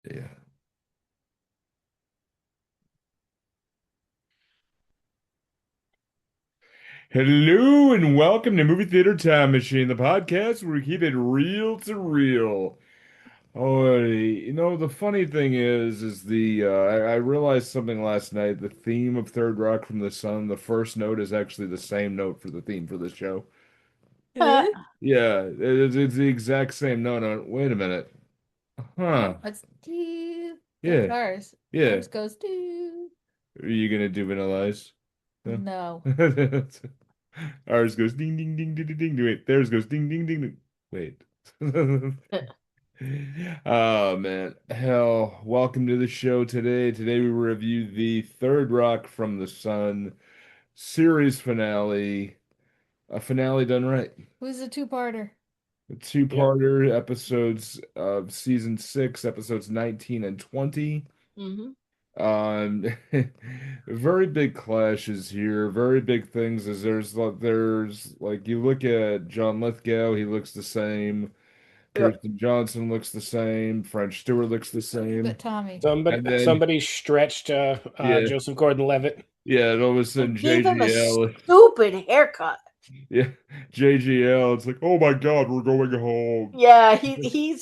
Yeah. Hello and welcome to Movie Theater Time Machine, the podcast where we keep it real to real. Oh, the funny thing is I realized something last night. The theme of Third Rock from the Sun, the first note is actually the same note for the theme for the show. Uh, Yeah, it's the exact same note. Wait a minute. Huh. oh, it's do. That's Yeah, ours. yeah. Ours goes do. Are you gonna do Vanilla Ice? No. No. Ours goes ding ding ding ding ding ding. Wait, theirs goes ding ding ding. Wait. Oh man. Hell, welcome to the show today. Today we review the Third Rock from the Sun series finale. A finale done right. Who's the two-parter? A Yep. two-parter episodes of season 6, episodes 19 and 20. Mm-hmm. Um, very big clashes here, very big things. Is there's like you look at John Lithgow, he looks the same. Yep. Kirsten Johnson looks the same. French Stewart looks the But same. Tommy. Somebody And then somebody stretched yeah, Joseph Gordon-Levitt. yeah, and all of a sudden And gave him a JGL, stupid haircut. yeah, JGL. It's like, oh my God, we're going home. Yeah, he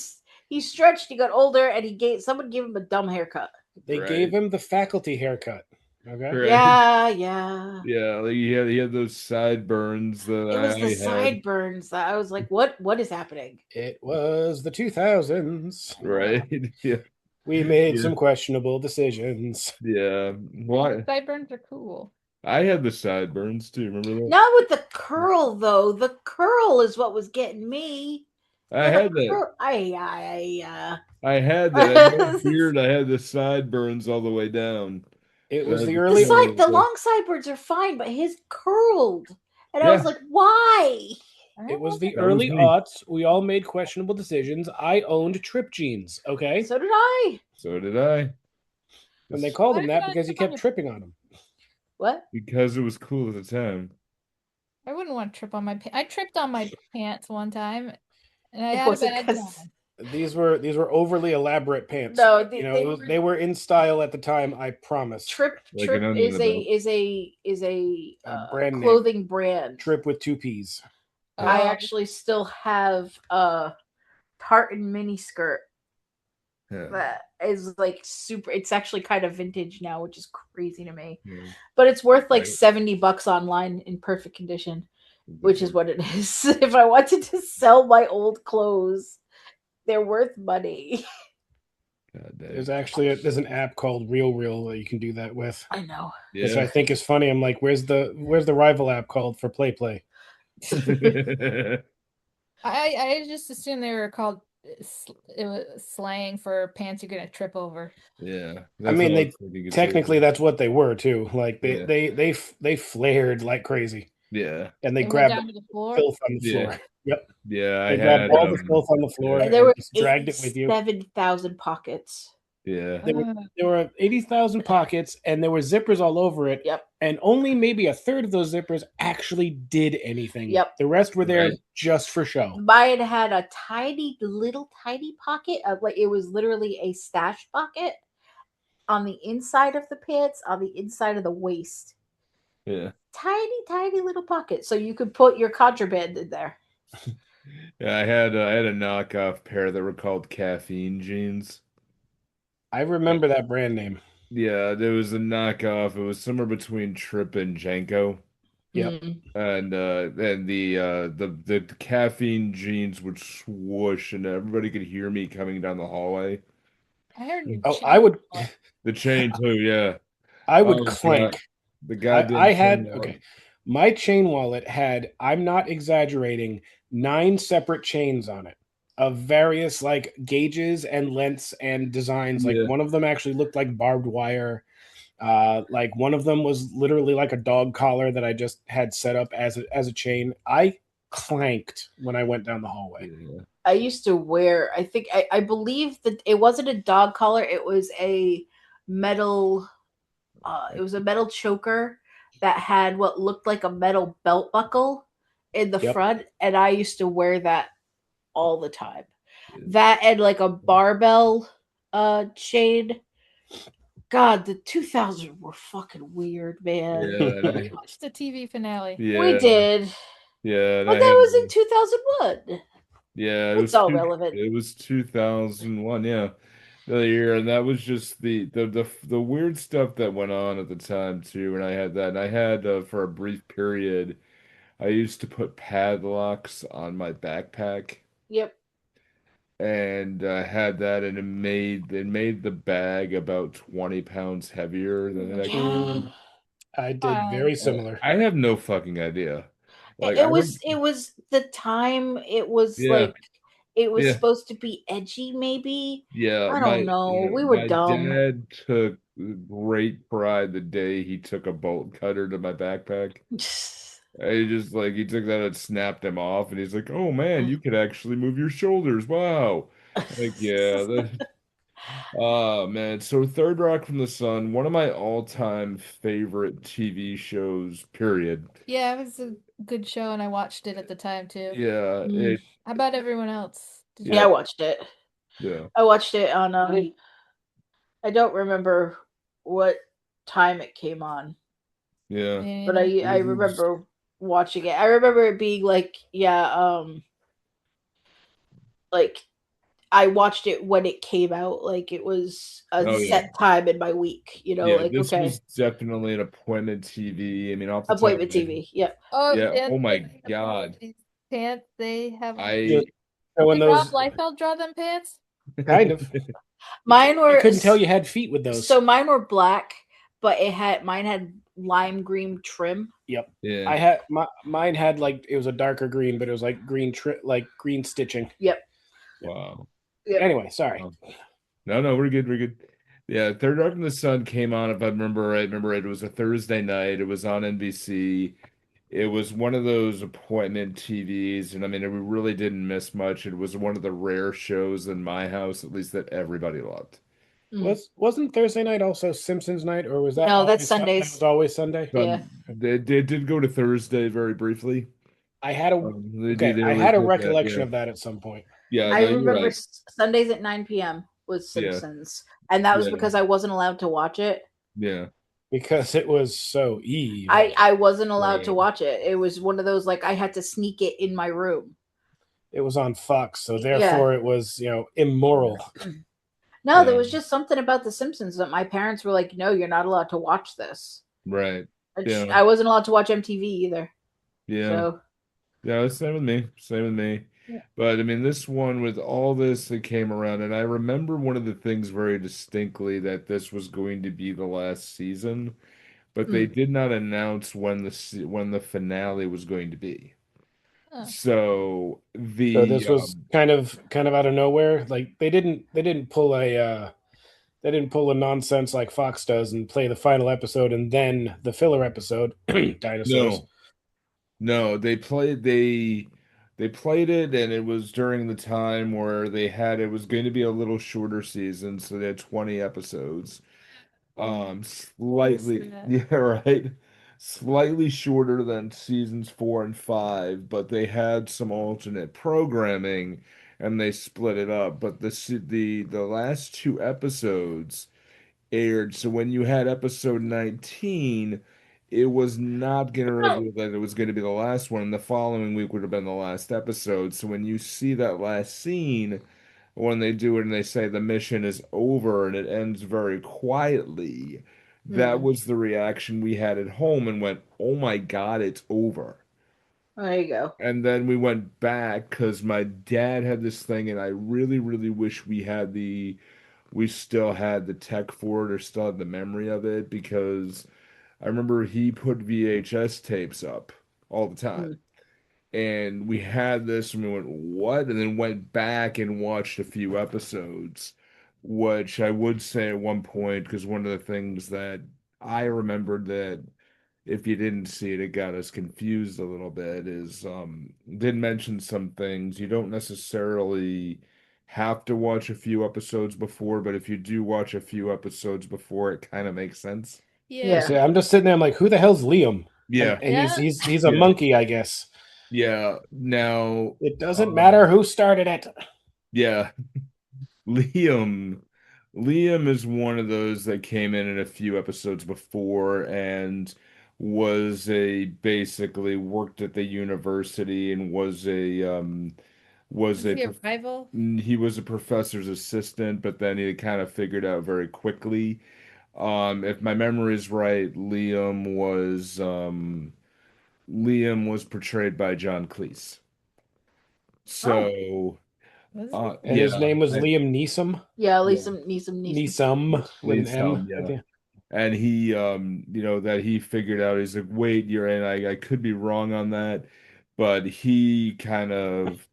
stretched. He got older, and someone gave him a dumb haircut. They Right, gave him the faculty haircut. Okay. right. Yeah, yeah. Yeah, like he had those sideburns that It was the I had. sideburns that I was like, what is happening? It was the 2000s. Uh, Right. Yeah. We made Yeah. some questionable decisions. Yeah. Oh, Why? sideburns are cool. I had the sideburns too. Remember that? Not with the curl though. The curl is what was getting me. I Yeah, the had that. curl. I had that. I had no beard. I had the sideburns all the way down. It was And the I the early side, was the like, long sideburns are fine, but his curled, and I was yeah, like, why? I it don't was the that was early me. aughts. We all made questionable decisions. I owned trip jeans, okay? So did I. So did I. And they Just called Why them did you that want to because you trip on kept your? tripping on them. What? because it was cool at the time. I wouldn't want to trip on my. I tripped on my pants one time, and I It had a wasn't bad because time. These were overly elaborate pants. no, You know, they were they were in style at the time, I promise. Like an Trip under the is belt. a A brand name. clothing brand. Trip with two P's. Yeah. I Oh, actually still have a tartan mini skirt Yeah. that is like super. It's actually kind of vintage now, which is crazy to me. Yeah. But it's worth like Right. $70 online in perfect condition, which is what it is. If I wanted to sell my old clothes, they're worth money. God There's dang. actually there's an app called Real Real that you can do that with. I know. Which Yeah. I think is funny. I'm like, where's the rival app called for Play Play? I just assumed they were called. It was slang for pants you're gonna trip over. Yeah. I That's mean, all I was they thinking technically too. that's what they were too. Like Yeah. they flared like crazy, Yeah. and they It went grabbed down to the floor. filth on the Yeah. floor. Yep, Yeah. I they grabbed had all the filth on the floor yeah. And there and were just dragged it with you. 87,000 pockets. Yeah. There were Ugh. there were 80,000 pockets, and there were zippers all over it. Yep. And only maybe a third of those zippers actually did anything. Yep. The rest were there Right. just for show. Mine had a little tiny pocket of like it was literally a stash pocket on the inside of the pants, on the inside of the waist. Yeah. Tiny little pocket, so you could put your contraband in there. Yeah. I had a knockoff pair that were called caffeine jeans. I remember that brand name. Yeah, there was a knockoff. It was somewhere between Trip and Janko. Yep. Mm. And the caffeine jeans would swoosh and everybody could hear me coming down the hallway. I heard your Oh, chain. The chain too, yeah. I would Oh God. clank. The I goddamn chain had wallet. okay. My chain wallet had, I'm not exaggerating, 9 separate chains on it of various like gauges and lengths and designs. Like Yeah. one of them actually looked like barbed wire. Like one of them was literally like a dog collar that I just had set up as a chain. I clanked when I went down the hallway. Yeah. I used to wear. I believe that it wasn't a dog collar. It was a metal. It was a metal choker that had what looked like a metal belt buckle in the Yep. front, and I used to wear that all the time. Yeah. That and like a barbell Shade. God, the 2000s were fucking weird, man. Yeah, and We watched the TV finale. yeah, We did. yeah, and But I that had, was in 2001. yeah, It's all relevant. it was 2001, yeah, the year, and that was just the weird stuff that went on at the time too. And I had that, and I had for a brief period, I used to put padlocks on my backpack. Yep. And had that, and it made the bag about 20 pounds heavier than it actually. Yeah. I did very similar. I have no fucking idea. Like It was the time. It was yeah, like it was yeah, supposed to be edgy, maybe. yeah. I don't know. We were My dumb. dad took great pride the day he took a bolt cutter to my backpack. And he took that and snapped him off, and he's like, "Oh man, you could actually move your shoulders. Wow." Like, yeah, oh man, so Third Rock from the Sun, one of my all-time favorite TV shows, period. Yeah, it was a good show, and I watched it at the time too. Yeah, Mm. How about everyone else? Did Yeah, I watched it. yeah, I watched it on I don't remember what time it came on, yeah. you? but I remember watching it. I remember it being like, like I watched it when it came out, like it was a Oh yeah. set time in my week, Yeah, like this okay. was definitely an appointed TV. I mean, off the top Appointment of my TV. Yep. Oh, Yeah, and oh my the God. these pants, they have. I So when Did Rob those Liefeld draw them pants? kind of, Mine I were couldn't tell you had feet with those. So mine were black, but mine had lime green trim. Yep. Yeah. I had mine had like it was a darker green, but it was like like green stitching. Yep. Wow. Yep. Anyway, sorry. No, we're good. We're good. Yeah, Third Rock from the Sun came on, if I remember right. Remember it was a Thursday night. It was on NBC. It was one of those appointment TVs, and I mean, we really didn't miss much. It was one of the rare shows in my house, at least, that everybody loved. Wasn't Thursday night also Simpsons night, or was that No, that's always Sundays. That was always Sunday. Yeah. They did go to Thursday very briefly. I had a They I had a always did that, recollection yeah. of that at some point. Yeah, I no, you're remember right. Sundays at 9 p.m. was Yeah. Simpsons, and that was Yeah. because I wasn't allowed to watch it. Yeah. Because it was so evil. I wasn't allowed to Right. watch it. It was one of those like I had to sneak it in my room. It was on Fox, so therefore it was, immoral. No, there Yeah. was just something about The Simpsons that my parents were like, "No, you're not allowed to watch this." Right. Yeah. I wasn't allowed to watch MTV either. Yeah. So Yeah, same with me. Same with me. Yeah. But I mean, this one with all this that came around, and I remember one of the things very distinctly that this was going to be the last season, but they did not announce when the finale was going to be. Huh. So So this was kind of out of nowhere. Like they didn't pull a nonsense like Fox does and play the final episode and then the filler episode. Dinosaurs. No, they played it, and it was during the time where it was going to be a little shorter season, so they had 20 episodes. Slightly, that. yeah, right. Slightly shorter than seasons 4 and 5, but they had some alternate programming and they split it up. But the last 2 episodes aired. So when you had episode 19, it was not going to reveal that it was going to be the last one. The following week would have been the last episode. So when you see that last scene, when they do it and they say the mission is over and it ends very quietly, that was the reaction we had at home and went, "Oh my God, it's over." there you go. And then we went back because my dad had this thing, and I really, really wish we still had the tech for it or still had the memory of it, because I remember he put VHS tapes up all the time. And we had this and we went, "What?" And then went back and watched a few episodes, which I would say at one point, because one of the things that I remembered that if you didn't see it, it got us confused a little bit, is did mention some things. You don't necessarily have to watch a few episodes before, but if you do watch a few episodes before, it kind of makes sense. Yeah. So I'm just sitting there. I'm like, who the hell's Liam? Yeah. And Yeah. he's a Yeah. monkey, I guess. Yeah. Now, It doesn't matter who started it. yeah. Liam Liam is one of those that came in a few episodes before and was a basically worked at the university and was Was a he a rival? he was a professor's assistant, but then he kind of figured out very quickly. If my memory is right, Liam was portrayed by John Cleese. Oh, So, Was he? And his yeah, name was Liam Neeson. yeah, yeah, Neeson. Neeson with an Lee's, N at yeah. the end. And he, that he figured out, he's like, wait, you're in, I could be wrong on that, but he kind of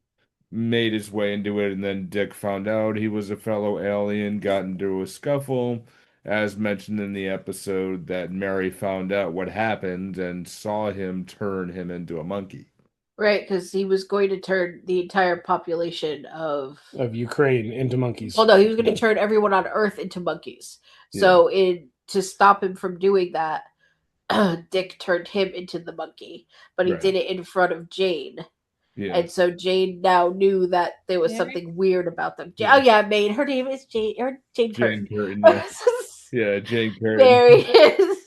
made his way into it, and then Dick found out he was a fellow alien, got into a scuffle, as mentioned in the episode, that Mary found out what happened and saw him turn him into a monkey. Right, because he was going to turn the entire population of. Of Ukraine into monkeys. Well, no, he was going to turn everyone on Earth into monkeys. Yeah, So, to stop him from doing that, Dick turned him into the monkey, but he right. did it in front of Jane. Yeah, And so Jane now knew that there was Mary? something weird about them. Yeah. Oh yeah, Maid. Her name is Jane. Or Jane Jane Curtin. Curtin, yeah. Yeah, Jane Curtin. Mary is.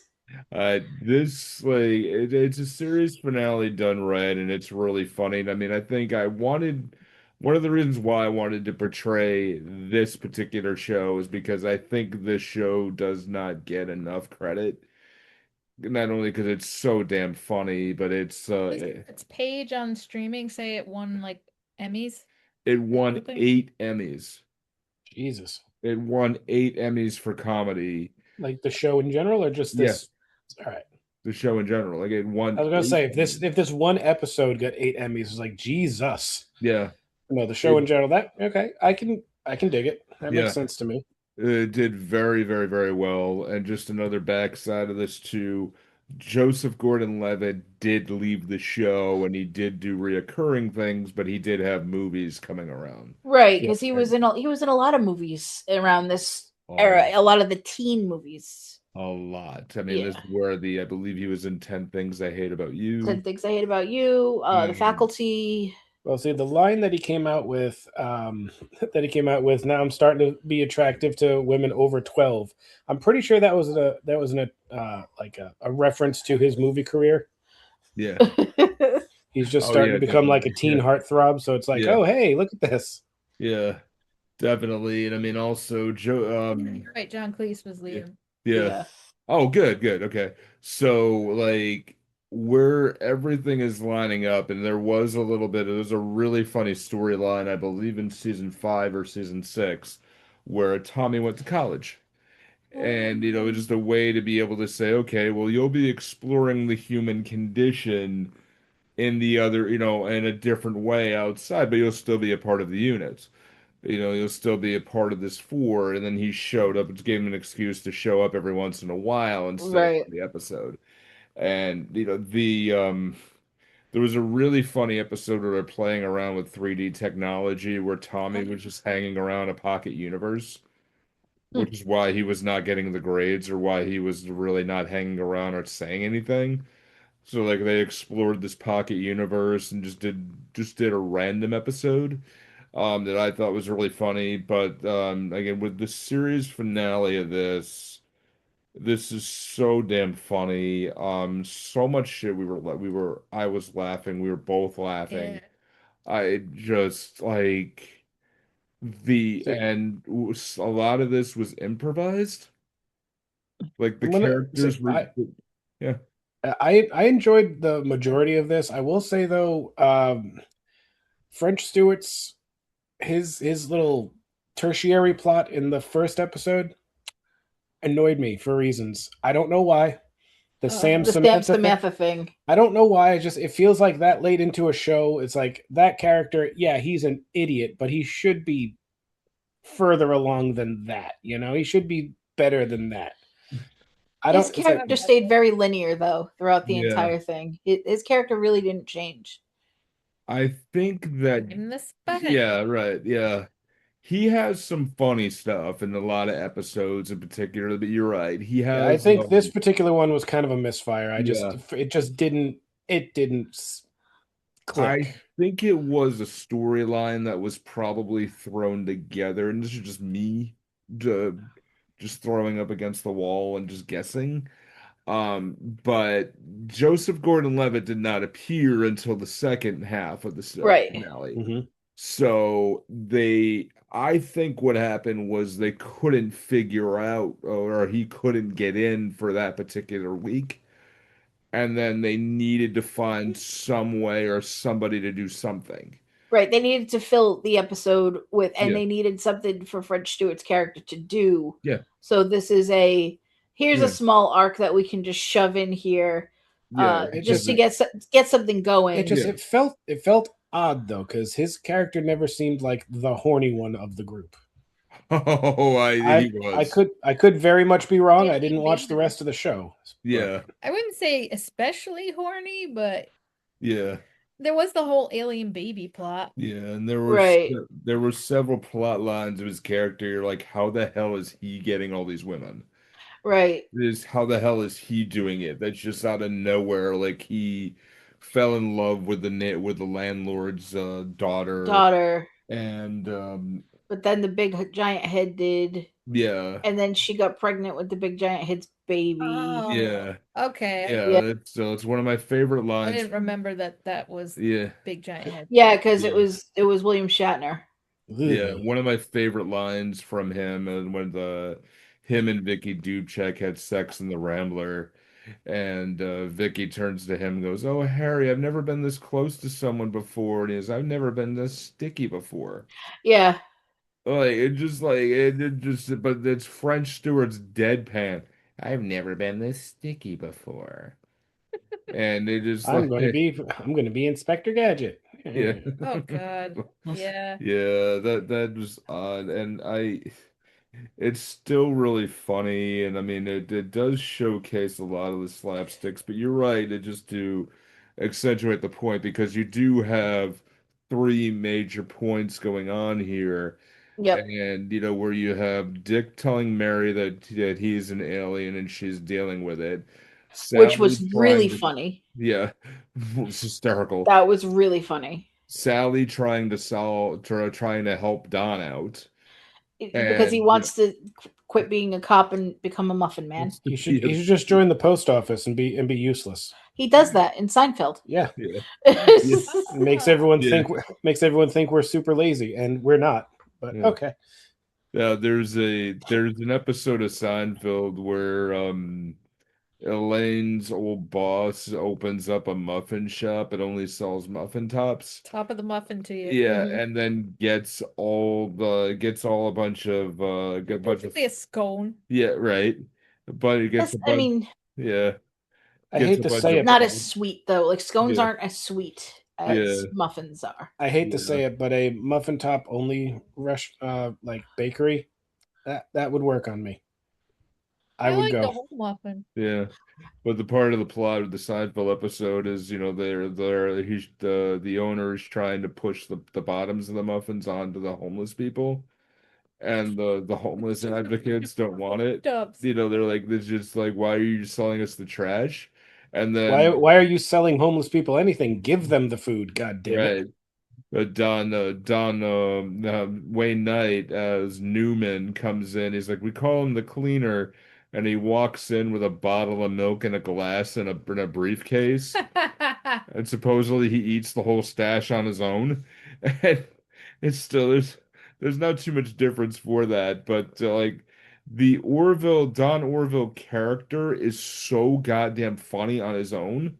This it's a series finale done right, and it's really funny. I mean, I think I wanted one of the reasons why I wanted to portray this particular show is because I think this show does not get enough credit. Not only because it's so damn funny, but Does its page on streaming say it won like Emmys? it won Everything? 8 Emmys. Jesus. It won 8 Emmys for comedy. Like the show in general, or just this? All right. The show in general, like it won. I was gonna 8 say Emmys. if this one episode got 8 Emmys, it's like Jesus. Yeah. No, the show It- in general. That okay? I can dig it. That Yeah. makes sense to me. It did very, very, very well. And just another backside of this too, Joseph Gordon-Levitt did leave the show and he did do reoccurring things, but he did have movies coming around. Right, Yeah, because he was in a lot of movies around this Oh, era. A lot of the teen movies. a lot. I mean, this Yeah. is where I believe he was in 10 Things I Hate About You. 10 Things I Hate About You. The Faculty. Well, see, the line that he came out with, now I'm starting to be attractive to women over 12. I'm pretty sure that was a reference to his movie career. Yeah. He's just Oh, starting yeah, to become like a definitely. teen Yeah. heartthrob. So it's like, Yeah. oh, hey, look at this. Yeah. Definitely. And I mean also You're right, John Cleese was Liam. yeah. Oh, good, good. Okay. So, like, where everything is lining up, and there's a really funny storyline, I believe in season 5 or season 6, where Tommy went to college. And, it's just a way to be able to say, okay, well, you'll be exploring the human condition in in a different way outside, but you'll still be a part of the unit. You'll still be a part of this four, and then he showed up. It gave him an excuse to show up every once in a while and stay for the episode. And there was a really funny episode where they're playing around with 3D technology where Tommy was just hanging around a pocket universe, which is why he was not getting the grades or why he was really not hanging around or saying anything. So like they explored this pocket universe and just did a random episode that I thought was really funny. But again, with the series finale of this is so damn funny. So much shit I was laughing. We were both laughing. Yeah. I just like and a lot of this was improvised. Like the characters were, yeah. I enjoyed the majority of this. I will say though, French Stewart's his little tertiary plot in the first episode annoyed me for reasons. I don't know why. The Sam Samantha thing. I don't know why. It feels like that late into a show. It's like that character, yeah, he's an idiot, but he should be further along than that. He should be better than that. His character stayed very linear though throughout the Yeah. entire thing. His character really didn't change. I think that In the spot. yeah, right, yeah. He has some funny stuff in a lot of episodes in particular, but you're right. He has I think this particular one was kind of a misfire. Yeah. It just didn't click. I think it was a storyline that was probably thrown together, and this is just me. uh, just throwing up against the wall and just guessing. But Joseph Gordon-Levitt did not appear until the second half of the Right. finale. Hmm. So I think what happened was they couldn't figure out, or he couldn't get in for that particular week. And then they needed to find some way or somebody to do something. Right. They needed to fill the episode with, and Yeah. they needed something for French Stewart's character to do. Yeah. So this is here's Yeah. a small arc that we can just shove in here, Yeah. just to get something going. It felt odd though, because his character never seemed like the horny one of the group. He was. I could very much be wrong. I Really didn't watch the maybe. rest of the show. Yeah. I wouldn't say especially horny, but Yeah. there was the whole alien baby plot. Yeah. And there Right. were several plot lines of his character. You're like, how the hell is he getting all these women? Right. How the hell is he doing it? That's just out of nowhere. Like he fell in love with the landlord's daughter, and But then the big giant head did, yeah, and then she got pregnant with the big giant head's baby. Oh, yeah, okay. yeah. It's one of my favorite I lines. didn't remember that was Yeah, big giant head. Yeah, because Yeah. it was William Shatner. yeah. One of my favorite lines from him, and when him and Vicky Dubček had sex in the Rambler. And Vicky turns to him and goes, "Oh, Harry, I've never been this close to someone before." And he goes, "I've never been this sticky before." Yeah. But it's French Stewart's deadpan. I've never been this sticky before. And it just I'm gonna be Inspector Gadget. yeah. Oh God. Yeah. Yeah, that was odd. And it's still really funny, and I mean it does showcase a lot of the slapsticks, but you're right, it just to accentuate the point because you do have three major points going on here. Yep. And where you have Dick telling Mary that he's an alien and she's dealing with it. Which was Sally really trying to- funny. Yeah, it was hysterical. That was really funny. Sally trying to help Don out. Because he And, wants to quit being a cop and become a muffin man. He should just join the post office and be useless. He does that in Seinfeld. Yeah, Yeah. it makes everyone Yeah. think we're super lazy, and we're not. But Yeah. okay. Yeah, there's an episode of Seinfeld where Elaine's old boss opens up a muffin shop. It only sells muffin tops. Top of the muffin to you. Yeah, Mhm. and then gets a bunch of Basically a scone. yeah, right. But it gets That's, a bunch. I mean, Yeah, I gets hate a to bunch say of- it. not as sweet though. Like scones Yeah. aren't as sweet as Yeah. muffins are. I hate to Yeah. say it, but a muffin top only like bakery, that would work on me. I would like the go. whole muffin. Yeah, but the part of the plot of the Seinfeld episode is, the owner is trying to push the bottoms of the muffins onto the homeless people, and the homeless advocates don't want it. Dubs. They're like, this just like, why are you selling us the trash? And then Why are you selling homeless people anything? Give them the food. God damn it. right. Wayne Knight as Newman comes in. He's like, we call him the cleaner, and he walks in with a bottle of milk and a glass and a briefcase, and supposedly he eats the whole stash on his own. And it's still there's not too much difference for that, but like the Don Orville character is so goddamn funny on his own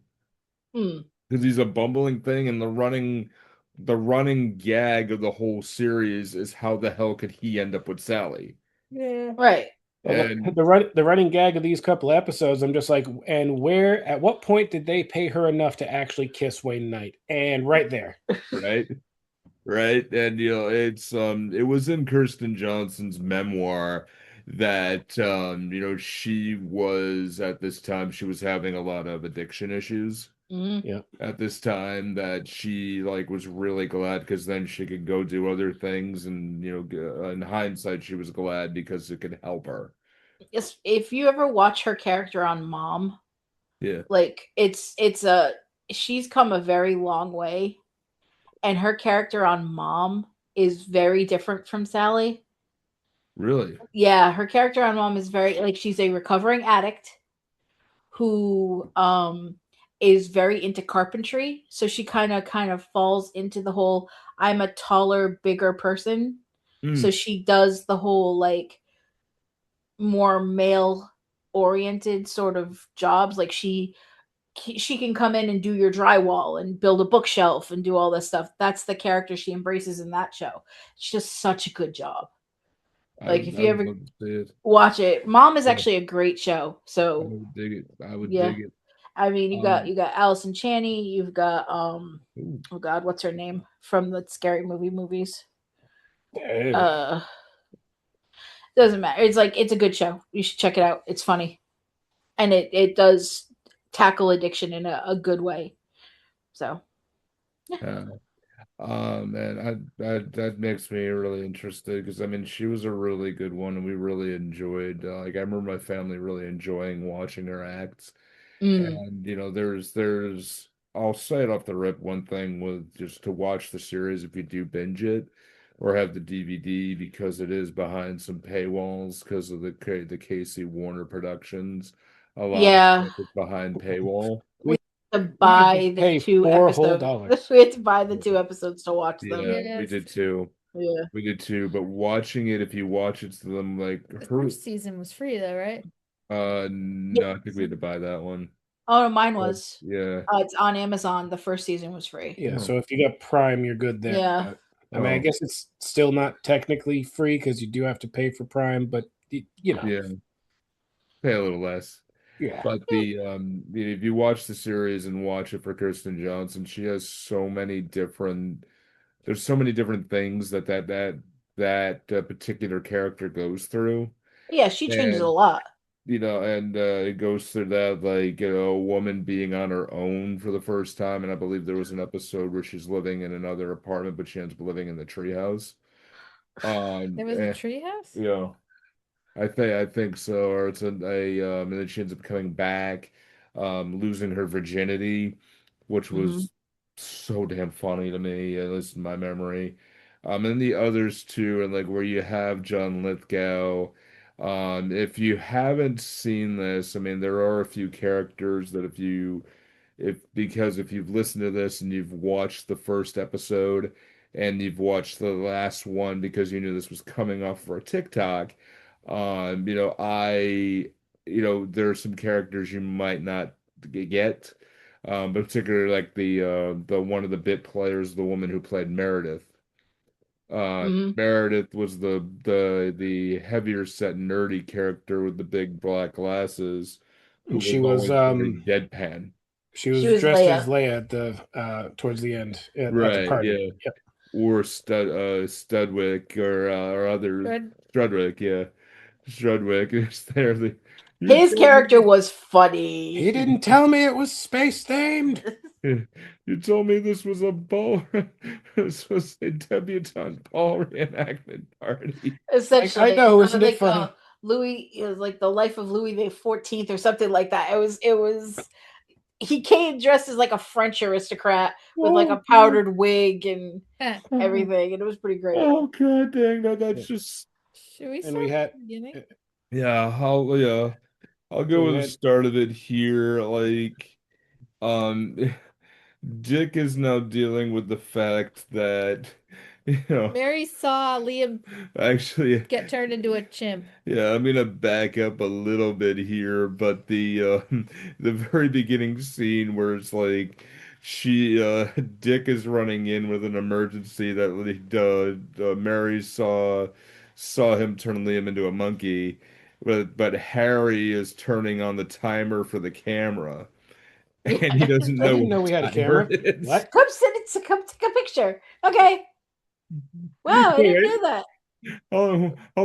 Hmm. because he's a bumbling thing, and the running gag of the whole series is how the hell could he end up with Sally? Yeah. Right. Well, And the running gag of these couple episodes, I'm just like, and at what point did they pay her enough to actually kiss Wayne Knight? And right there. right, right, and it was in Kirsten Johnson's memoir that she was at this time she was having a lot of addiction issues. Mhm. At this time that she like was really glad because then she could go do other things, and in hindsight she was glad because it could help her. Yes, if you ever watch her character on Mom, Yeah, like she's come a very long way, and her character on Mom is very different from Sally. Really? Yeah, her character on Mom is very like she's a recovering addict who is very into carpentry. So she kind of falls into the whole I'm a taller, bigger person. So Mm. she does the whole like more male oriented sort of jobs. Like she can come in and do your drywall and build a bookshelf and do all this stuff. That's the character she embraces in that show. It's just such a good job. Like if I you would ever love to see it. watch it, Mom is Yeah, actually a great show. I So would dig it. I would yeah, dig it. I mean Um, you got Allison Chaney, you've got ooh, oh god, what's her name from the scary movie movies? Yeah. Uh, doesn't matter. It's like it's a good show. You should check it out. It's funny, and it does tackle addiction in a good way. So yeah. Man, that makes me really interested because I mean she was a really good one and we really enjoyed like I remember my family really enjoying watching her act. mm, And there's I'll say it off the rip, one thing with just to watch the series if you do binge it or have the DVD because it is behind some paywalls because of the Casey Warner Productions. A lot of yeah, stuff is behind paywall. We to we had to buy the pay two $4 whole. episodes. We had to buy the 2 episodes to watch them. Yeah, we Yes. did too. Yeah. We did too, but watching it, if you watch it to them like The her, first season was free though, right? no, I think we had to buy that one. Oh, no, mine But, was. yeah. It's on Amazon. The first season was free. Yeah, Oh, so if you got Prime, you're good there. Yeah. I mean, I oh, guess it's still not technically free because you do have to pay for Prime, but you know, yeah, pay a little less. yeah. But if you watch the series and watch it for Kirsten Johnson, she has so many different. There's so many different things that particular character goes through, Yeah, she changes a and lot. and it goes through that like a woman being on her own for the first time, and I believe there was an episode where she's living in another apartment, but she ends up living in the treehouse. There was a Eh, treehouse? yeah. I think so, or and then she ends up coming back, losing her virginity, which Hmm. was so damn funny to me, at least in my memory. And the others too, and like where you have John Lithgow. If you haven't seen this, I mean, there are a few characters that if you've listened to this and you've watched the first episode and you've watched the last one because you knew this was coming off for a TikTok, there are some characters you might not get, but particularly like the one of the bit players, the woman who played Meredith. Hmm. Meredith was the heavier set nerdy character with the big black glasses, who And was always very deadpan. she She was was dressed as Leia. Leia at the towards the end at the Right, party. yeah. Yep. Or Studwick or others. Red. Strudwick, yeah. Strudwick is there. You His told character me was He funny. didn't tell me it was space themed. you told me this was a ball this was a debutante ball reenactment party. Essentially, I know, isn't it like funny? Louis, it was like the life of Louis the 14th or something like that. It was. He came dressed as like a French aristocrat with like Oh a god. powdered wig and Eh, everything, and it was pretty great. Oh god dang that's just should we And we start had from the beginning? I'll and go we with the had start of it here. Um Dick is now dealing with the fact that, you know, Mary saw Liam actually, get turned into a chimp. yeah, I'm gonna back up a little bit here, but the very beginning scene where it's like Dick is running in with an emergency that Mary saw him turn Liam into a monkey, but Harry is turning on the timer for the camera. And he doesn't I know didn't what know we had a timer camera. it is. What? Come sit it. Come take a picture. Okay. Wow, I didn't Wait, know that. how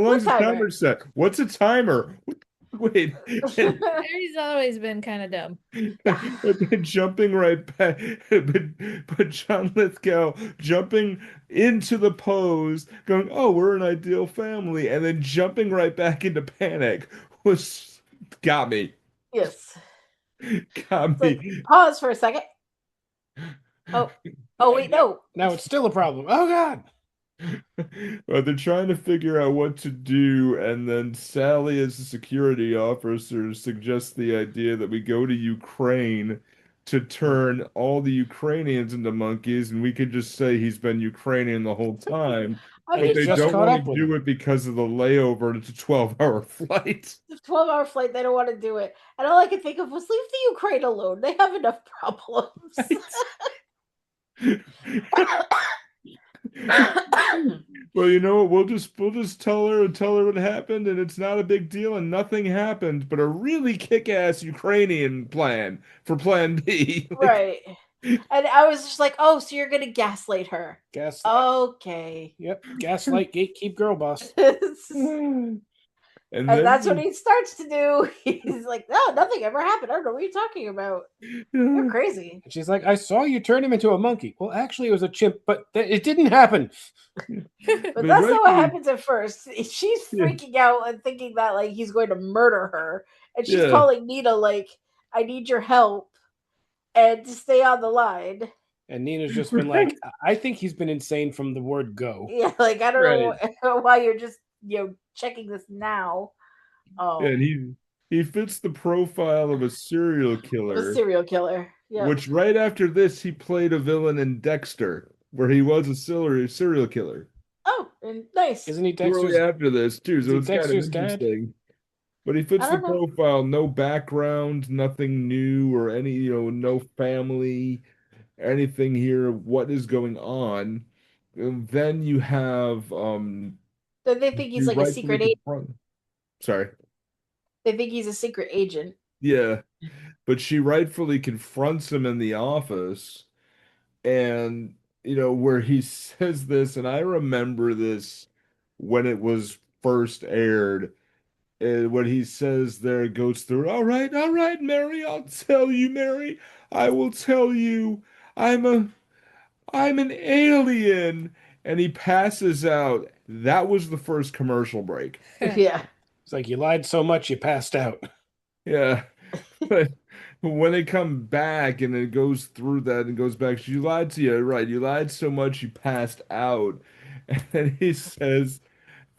What long's the timer? timer set? What's a timer? Wait, and, Mary's always been kind of dumb. but then jumping right back, but John Lithgow jumping into the pose, going, "Oh, we're an ideal family," and then jumping right back into panic was got me, Yes. got It's like me. pause for a second. Oh, oh wait, no. Now it's still a problem. Oh God. But they're trying to figure out what to do, and then Sally, as a security officer, suggests the idea that we go to Ukraine to turn all the Ukrainians into monkeys, and we could just say he's been Ukrainian the whole time. I'm They But they just just don't caught want up to with do him. it because of the layover, and it's a 12-hour flight. the 12-hour flight. They don't want to do it, and all I can think of was leave the Ukraine alone. They have enough problems. Well, you know what? We'll just tell her what happened, and it's not a big deal, and nothing happened, but a really kick-ass Ukrainian plan for Plan B. Right. And I was just like, oh, so you're gonna gaslight her? Gaslight. Okay. Yep. Gaslight, gatekeep, girl boss. And And then that's what he starts to do. He's like, no, nothing ever happened. I don't know what you're talking about. You're crazy. And she's like, I saw you turn him into a monkey. Well, actually, it was a chimp, but it didn't happen. But But that's not what right- happens at first. She's Yeah. freaking out and thinking that like he's going to murder her. And she's Yeah. calling Nina like, I need your help and to stay on the line. And Nina's just been like, I think he's been insane from the word go. Yeah, like I don't know why you're just checking this now. Oh, and he fits the profile of a serial a killer, serial killer. Yeah. which right after this he played a villain in Dexter, where he was a serial killer. Oh, and nice. Isn't he Shortly Dexter's? after this too, Is so he it's kind of Dexter's dad? interesting. But he fits I the don't know. profile, no background, nothing new or any, no family, anything here. What is going on? And then you have So they think he's you like a rightfully secret agent. Sorry. They think he's a secret agent. Yeah. But she rightfully confronts him in the office, and where he says this, and I remember this when it was first aired. And what he says there goes through, all right, Mary, I'll tell you, Mary, I will tell you, I'm an alien. And he passes out. That was the first commercial break. Yeah. It's like, you lied so much, you passed out. Yeah. But when they come back and it goes through that and goes back, you lied to you, right? You lied so much you passed out. And he says,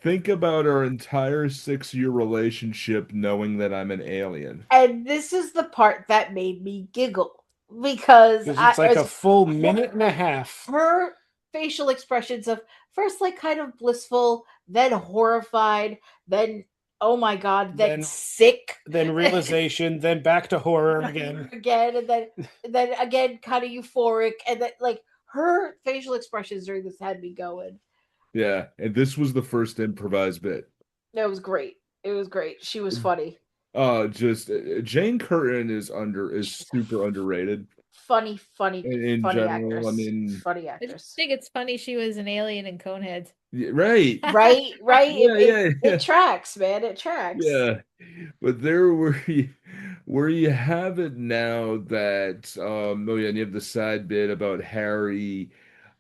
think about our entire 6-year relationship knowing that I'm an alien. And this is the part that made me giggle because Because it's like a as full minute and a half. her facial expressions of first like kind of blissful, then horrified, then oh my god, then Then- sick Then realization, then back to horror again. and then again kind of euphoric, and then like her facial expressions during this had me going. Yeah, and this was the first improvised bit. It was great. It was great. She was funny. Just Jane Curtin is super underrated Funny in funny general. actress. I mean, Funny I actress. just think it's funny she was an alien in Coneheads. right. Right? Yeah, It tracks, man. It tracks. Yeah, but there where you have it now that oh yeah, and you have the side bit about Harry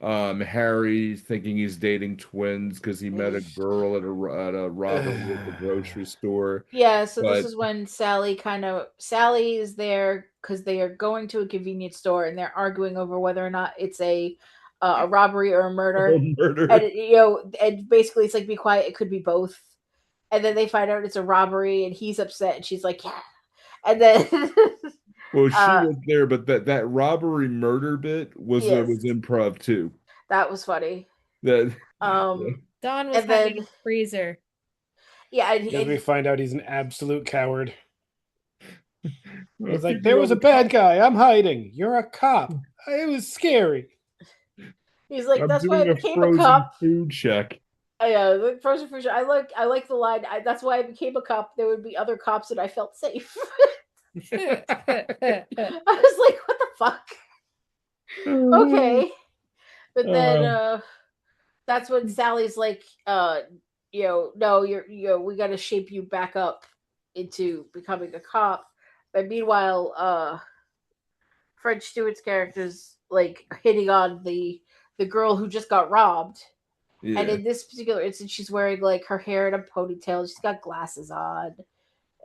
thinking he's dating twins because he met a girl at a robbery at the grocery store. Yeah, so this But- is when Sally is there because they are going to a convenience store and they're arguing over whether or not it's a robbery or a murder. Murder. And and basically it's like be quiet, it could be both. And then they find out it's a robbery and he's upset and she's like, yeah. And then Well, she was there, but that robbery murder bit was Yes. was improv too. that was funny. That Dawn was And having then- a freezer. Yeah, Because we find out he's an absolute coward. I He's like, think there you was a know, bad guy. I'm hiding. You're a cop. It was scary. he's like, I'm that's why I doing became a frozen cop. food check. Yeah, the frozen food. I like the line. That's why I became a cop. There would be other cops and I felt safe. I was like, what the fuck? Okay. But then that's when Sally's like, no, we gotta shape you back up into becoming a cop. But meanwhile, French Stewart's character's like hitting on the girl who just got robbed. Yeah. And in this particular instance, she's wearing like her hair in a ponytail. She's got glasses on.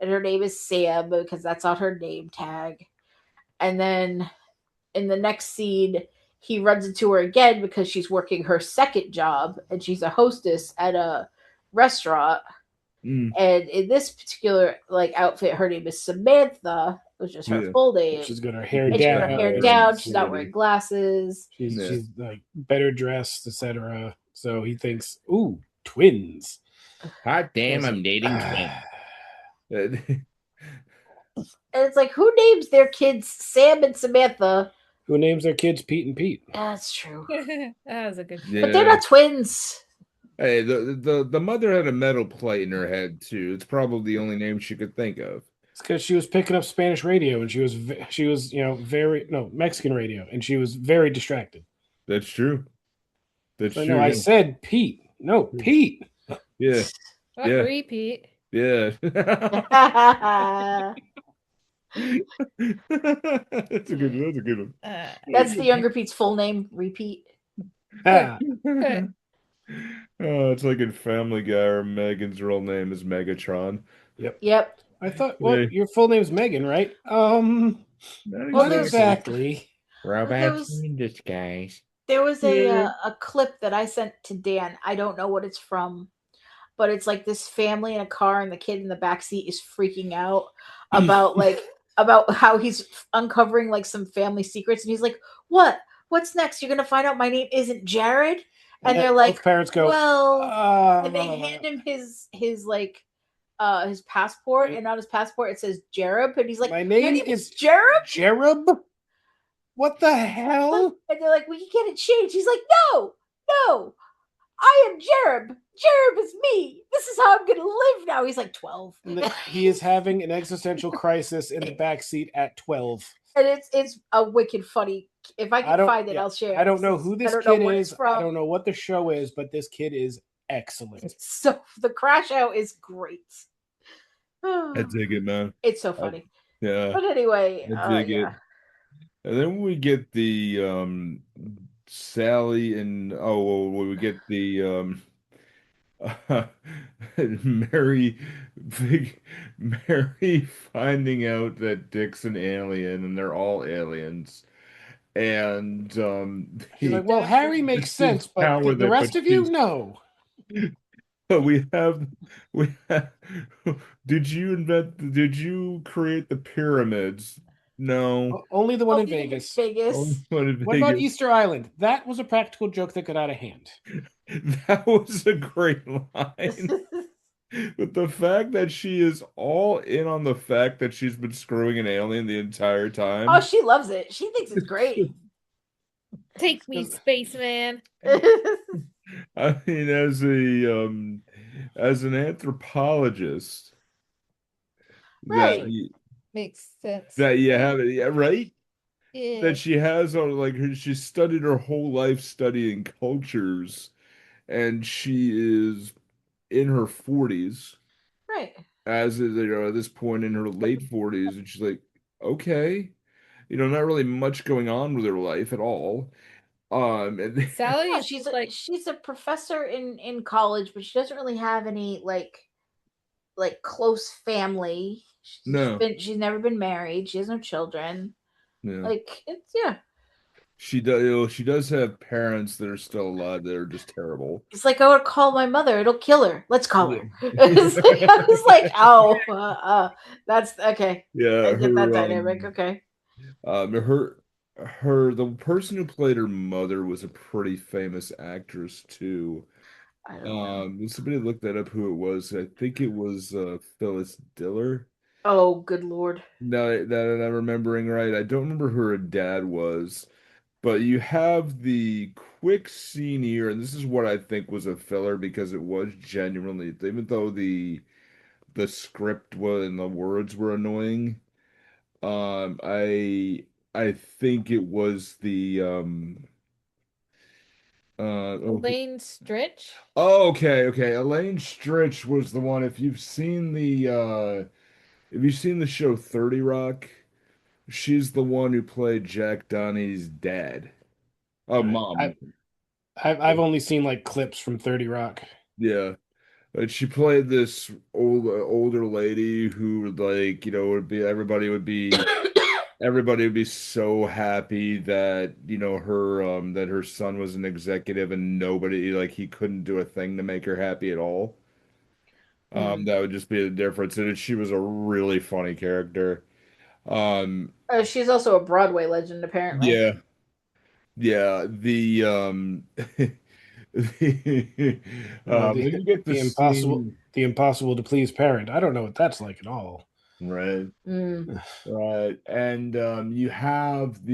And her name is Sam because that's on her name tag. And then in the next scene, he runs into her again because she's working her second job and she's a hostess at a restaurant. Mm, And in this particular like outfit, her name is Samantha, which is her Yeah. full name. She's got her hair And she's got down. her hair Yeah. down. She's not Yeah. wearing glasses. Yeah. She's like better dressed, etc. So he thinks, ooh, twins. Hot damn, I'm dating Ah. twins. And it's like, who names their kids Sam and Samantha? Who names their kids Pete and Pete? That's true. That was a good. Yeah. But they're not twins. Hey, the mother had a metal plate in her head too. It's probably the only name she could think of. It's because she was picking up Spanish radio and she was Mexican radio, and she was very distracted. That's true. That's So true. no, I yeah. said Pete. No, Pete. Yeah. What Yeah. repeat? Yeah. That's That's a good one. the younger Pete's full name. Repeat. Ah, Oh, it's like in Family Guy or Megan's real name is Megatron. Yep. I thought, well, Yeah. your full name's Megan, right? Not Well, Not there's- exactly. Robots was- in disguise. There was Yeah. a clip that I sent to Dan. I don't know what it's from, but it's like this family in a car and the kid in the back seat is freaking out about about how he's uncovering like some family secrets, and he's like, "What? What's next? You're gonna find out my name isn't Jared?" And they're both like, parents go, "Well," "Ah." and they hand him his his passport, and on his passport it says Jerub, and he's like, My "Your name name is Jerub." Jerub? What the hell? And they're like, "We can get it changed." He's like, "No, no, I am Jerub. Jerub is me. This is how I'm gonna live now." He's like 12, And he is having an existential crisis in the back seat at 12. and it's a wicked funny. If I I can don't- find it, yeah, I'll share. I don't know It's- who this I don't know kid what is. it's from. I don't know what the show is, but this kid is excellent. So the crash out is great. I dig it, man. It's so funny. Yeah. But anyway, I dig it. And then we get the Sally and we get the Mary Mary finding out that Dick's an alien and they're all aliens. And She's like, well, Harry makes This is sense, but power the that- rest but of you, she's- no. but we have did you create the pyramids? No. Only the one in Only Vegas. Vegas. Only one in What about Vegas. Easter Island? That was a practical joke that got out of hand. That was a great line. But the fact that she is all in on the fact that she's been screwing an alien the entire time. Oh, she loves it. She thinks it's great. Take me, spaceman. I mean, as an anthropologist, Right. Makes sense. that you have it, yeah, right? Yeah. That she has she studied her whole life studying cultures, and she is in her 40s, Right. as is, at this point in her late 40s, and she's like, okay, not really much going on with her life at all. And Sally Yeah, is she's a professor in college, but she doesn't really have any like close family. No. She's never been married. She has no children. yeah. Like it's She does have parents that are still alive that are just terrible. It's like I would call my mother. It'll kill her. Let's call her. Yeah. I was like, oh, that's okay. Yeah, I get that her, dynamic. Okay. the person who played her mother was a pretty famous actress too. I don't know. Somebody looked that up who it was. I think it was Phyllis Diller. Oh, good lord. Now that I'm remembering right, I don't remember who her dad was, but you have the quick scene here, and this is what I think was a filler because it was genuinely, even though the script was and the words were annoying. I think it was the Elaine Stritch. Oh, okay. Elaine Stritch was the one. If you've seen the show 30 Rock, she's the one who played Jack Donnie's dad. Oh, mom. I've only seen like clips from 30 Rock. Yeah. But she played this older lady who would would be everybody would be everybody would be so happy that that her son was an executive and nobody like he couldn't do a thing to make her happy at all. Hmm. That would just be the difference. And she was a really funny character. Um, She's also a Broadway legend, apparently. yeah, yeah. The Then you get the the impossible scene, the impossible to please parent. I don't know what that's like at all. right? Mm. Right. And you have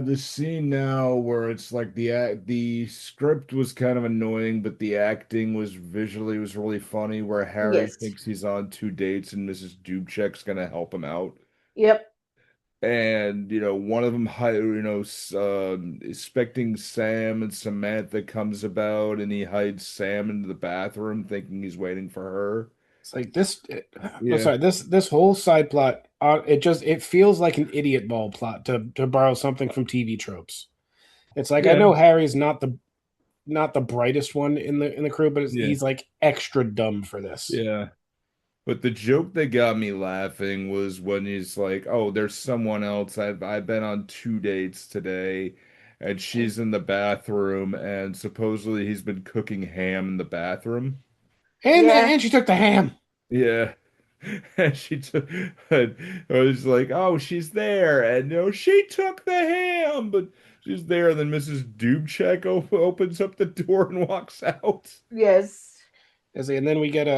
the scene now where it's like the script was kind of annoying, but the acting was really funny where Harry Yes. thinks he's on two dates and Mrs. Dubček's gonna help him out. Yep. And one of them expecting Sam, and Samantha comes about and he hides Sam into the bathroom thinking he's waiting for her. It's like this. Yeah. I'm sorry. This whole side plot. It feels like an idiot ball plot to borrow something from TV tropes. It's like I Yeah. know Harry's not the brightest one in the crew, but Yeah. he's like extra dumb for this. Yeah. But the joke that got me laughing was when he's like, "Oh, there's someone else. I've been on two dates today, and she's in the bathroom, and supposedly he's been cooking ham in the bathroom." Yeah. And she took the ham. Yeah. And she took, and I was like, "Oh, she's there," and no, she took the ham, but she's there. And then Mrs. Dubček opens up the door and walks out. Yes. And then we get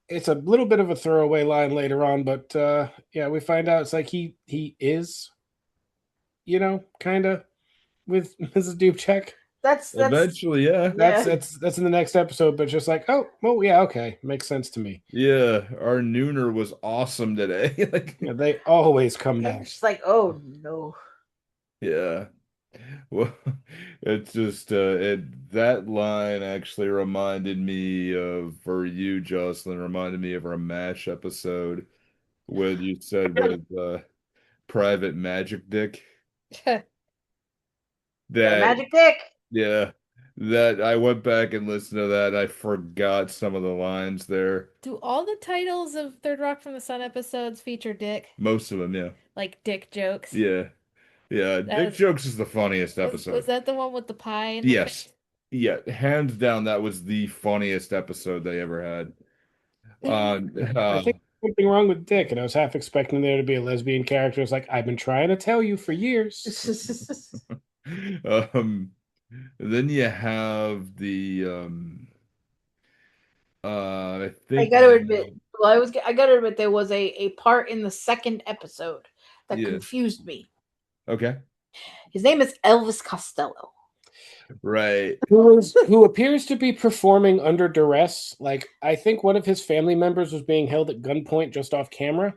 it's a little bit of a throwaway line later on, but yeah, we find out it's like he is, kind of with Mrs. Dubček. That's Eventually, yeah. That's Yeah. that's in the next episode, but just like, oh, well, yeah, okay, makes sense to me. Yeah, our nooner was awesome today. Like, Yeah, they always come I'm back. just like, oh no. yeah. Well, it's just that line actually reminded me of, for you, Jocelyn, reminded me of our MASH episode when you said with Private Magic Dick. Got a That magic dick. Yeah, that I went back and listened to that. I forgot some of the lines there. Do all the titles of Third Rock from the Sun episodes feature dick? Most of them, yeah. Like dick jokes? Yeah. Yeah, That Dick was- Jokes is the funniest Was episode. that the one with the pie in the Yes. face? Yeah, hands down, that was the funniest episode they ever had. I think there's something wrong with Dick, and I was half expecting there to be a lesbian character. It's like I've been trying to tell you for years. Then you have I I think gotta admit, I gotta admit there was a part in the second episode that Yeah. confused me. okay, His name is Elvis Costello. right, who appears to be performing under duress. Like I think one of his family members was being held at gunpoint just off camera.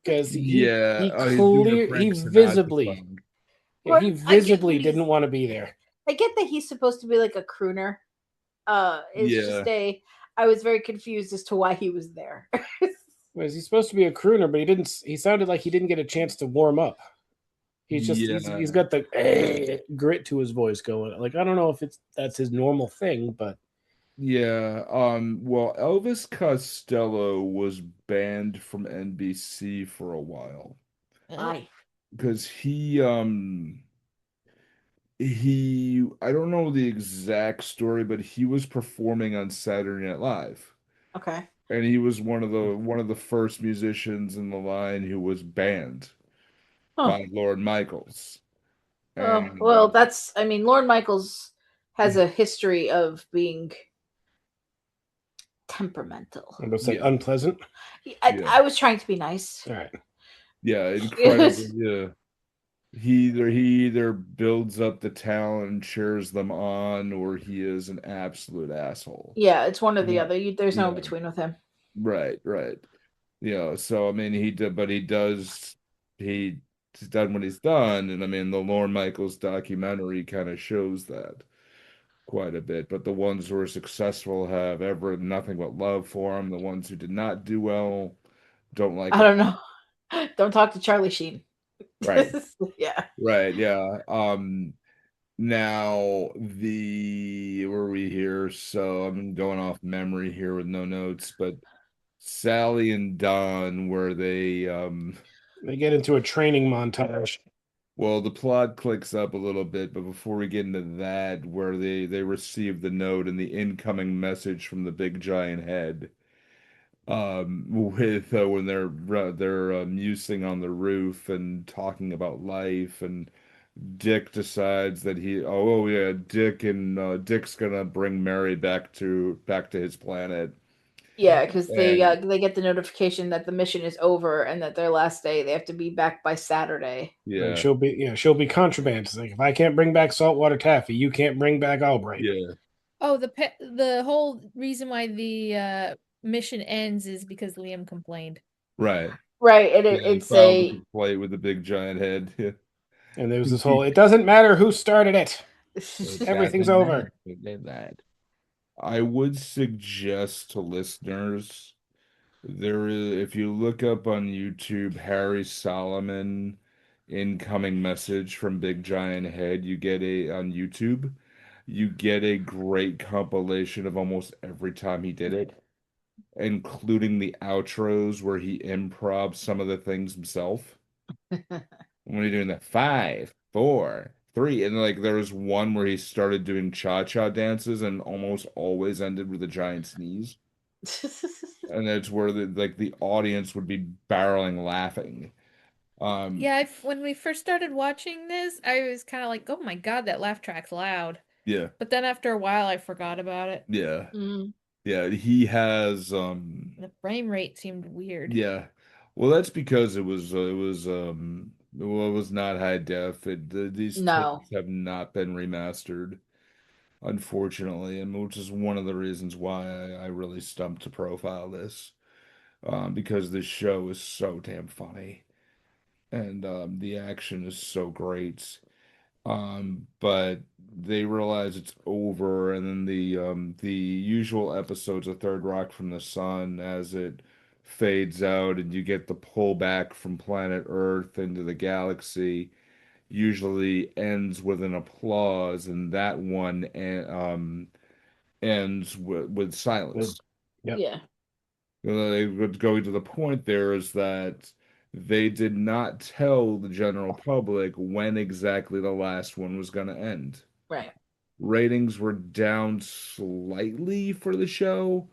Because yeah, he he's doing the clear Frank he Sinatra visibly song. yeah, he Well, I get visibly that he's- didn't want to be there. I get that he's supposed to be like a crooner. It's Yeah. just I was very confused as to why he was there. Was he supposed to be a crooner? But he didn't. He sounded like he didn't get a chance to warm up. He's just he's got the grit to his voice going. Like I don't know if that's his normal thing, but Yeah, well, Elvis Costello was banned from NBC for a while Why? because I don't know the exact story, but he was performing on Saturday Night Live. Okay. And he was one of the first musicians in the line who was banned Huh. by Lorne Michaels. Oh, And, well, Lorne Michaels has a history of being temperamental. I'm gonna say Yeah. unpleasant. Yeah. I was trying to be nice. All right. yeah, incredibly. Yeah, he either builds up the talent and cheers them on, or he is an absolute asshole. Yeah, it's one or the Yeah. other. There's no Yeah. in between with him. Right, right. So I mean, he's done what he's done, and I mean, the Lorne Michaels documentary kind of shows that quite a bit. But the ones who are successful have ever nothing but love for him. The ones who did not do well don't like I him. don't know. Don't talk to Charlie Sheen. Right, Yeah. right, yeah. Now where are we here? So I'm going off memory here with no notes, but Sally and Don, where they They get into a training montage. well, the plot clicks up a little bit, but before we get into that, where they receive the note and the incoming message from the big giant head, with when they're musing on the roof and talking about life, and Dick decides that oh yeah, Dick's gonna bring Mary back to his planet. Yeah, because And they get the notification that the mission is over and that their last day they have to be back by Saturday. Like yeah, she'll be contraband. It's like if I can't bring back saltwater taffy, you can't bring back Albright. yeah, Oh, the whole reason why the mission ends is because Liam complained. right. Right, and Yeah, he it's filed a a complaint with the big giant head. Yeah. And there was this whole, it doesn't matter who started it. Everything's Doesn't over. matter who did that. I would suggest to listeners if you look up on YouTube Harry Solomon incoming message from Big Giant Head, on YouTube, you get a great compilation of almost every time he did it, including the outros where he improv some of the things himself. When you're doing that 5, 4, 3, and like there was one where he started doing cha-cha dances and almost always ended with a giant sneeze. And that's where the audience would be barreling laughing. Yeah, when we first started watching this, I was kind of like, "Oh my God, that laugh track's loud." Yeah, But then after a while, I forgot about it. yeah, Mm. yeah. He has The frame rate seemed weird. yeah. Well, that's because it was not high def. These No. tapes have not been remastered, unfortunately, and which is one of the reasons why I really stumped to profile this, because this show is so damn funny, and the action is so great. But they realize it's over, and then the usual episodes of Third Rock from the Sun, as it fades out and you get the pullback from planet Earth into the galaxy, usually ends with an applause, and that one ends with silence. Yep. Yeah. Going to the point there is that they did not tell the general public when exactly the last one was going to end. Right. Ratings were down slightly for the show,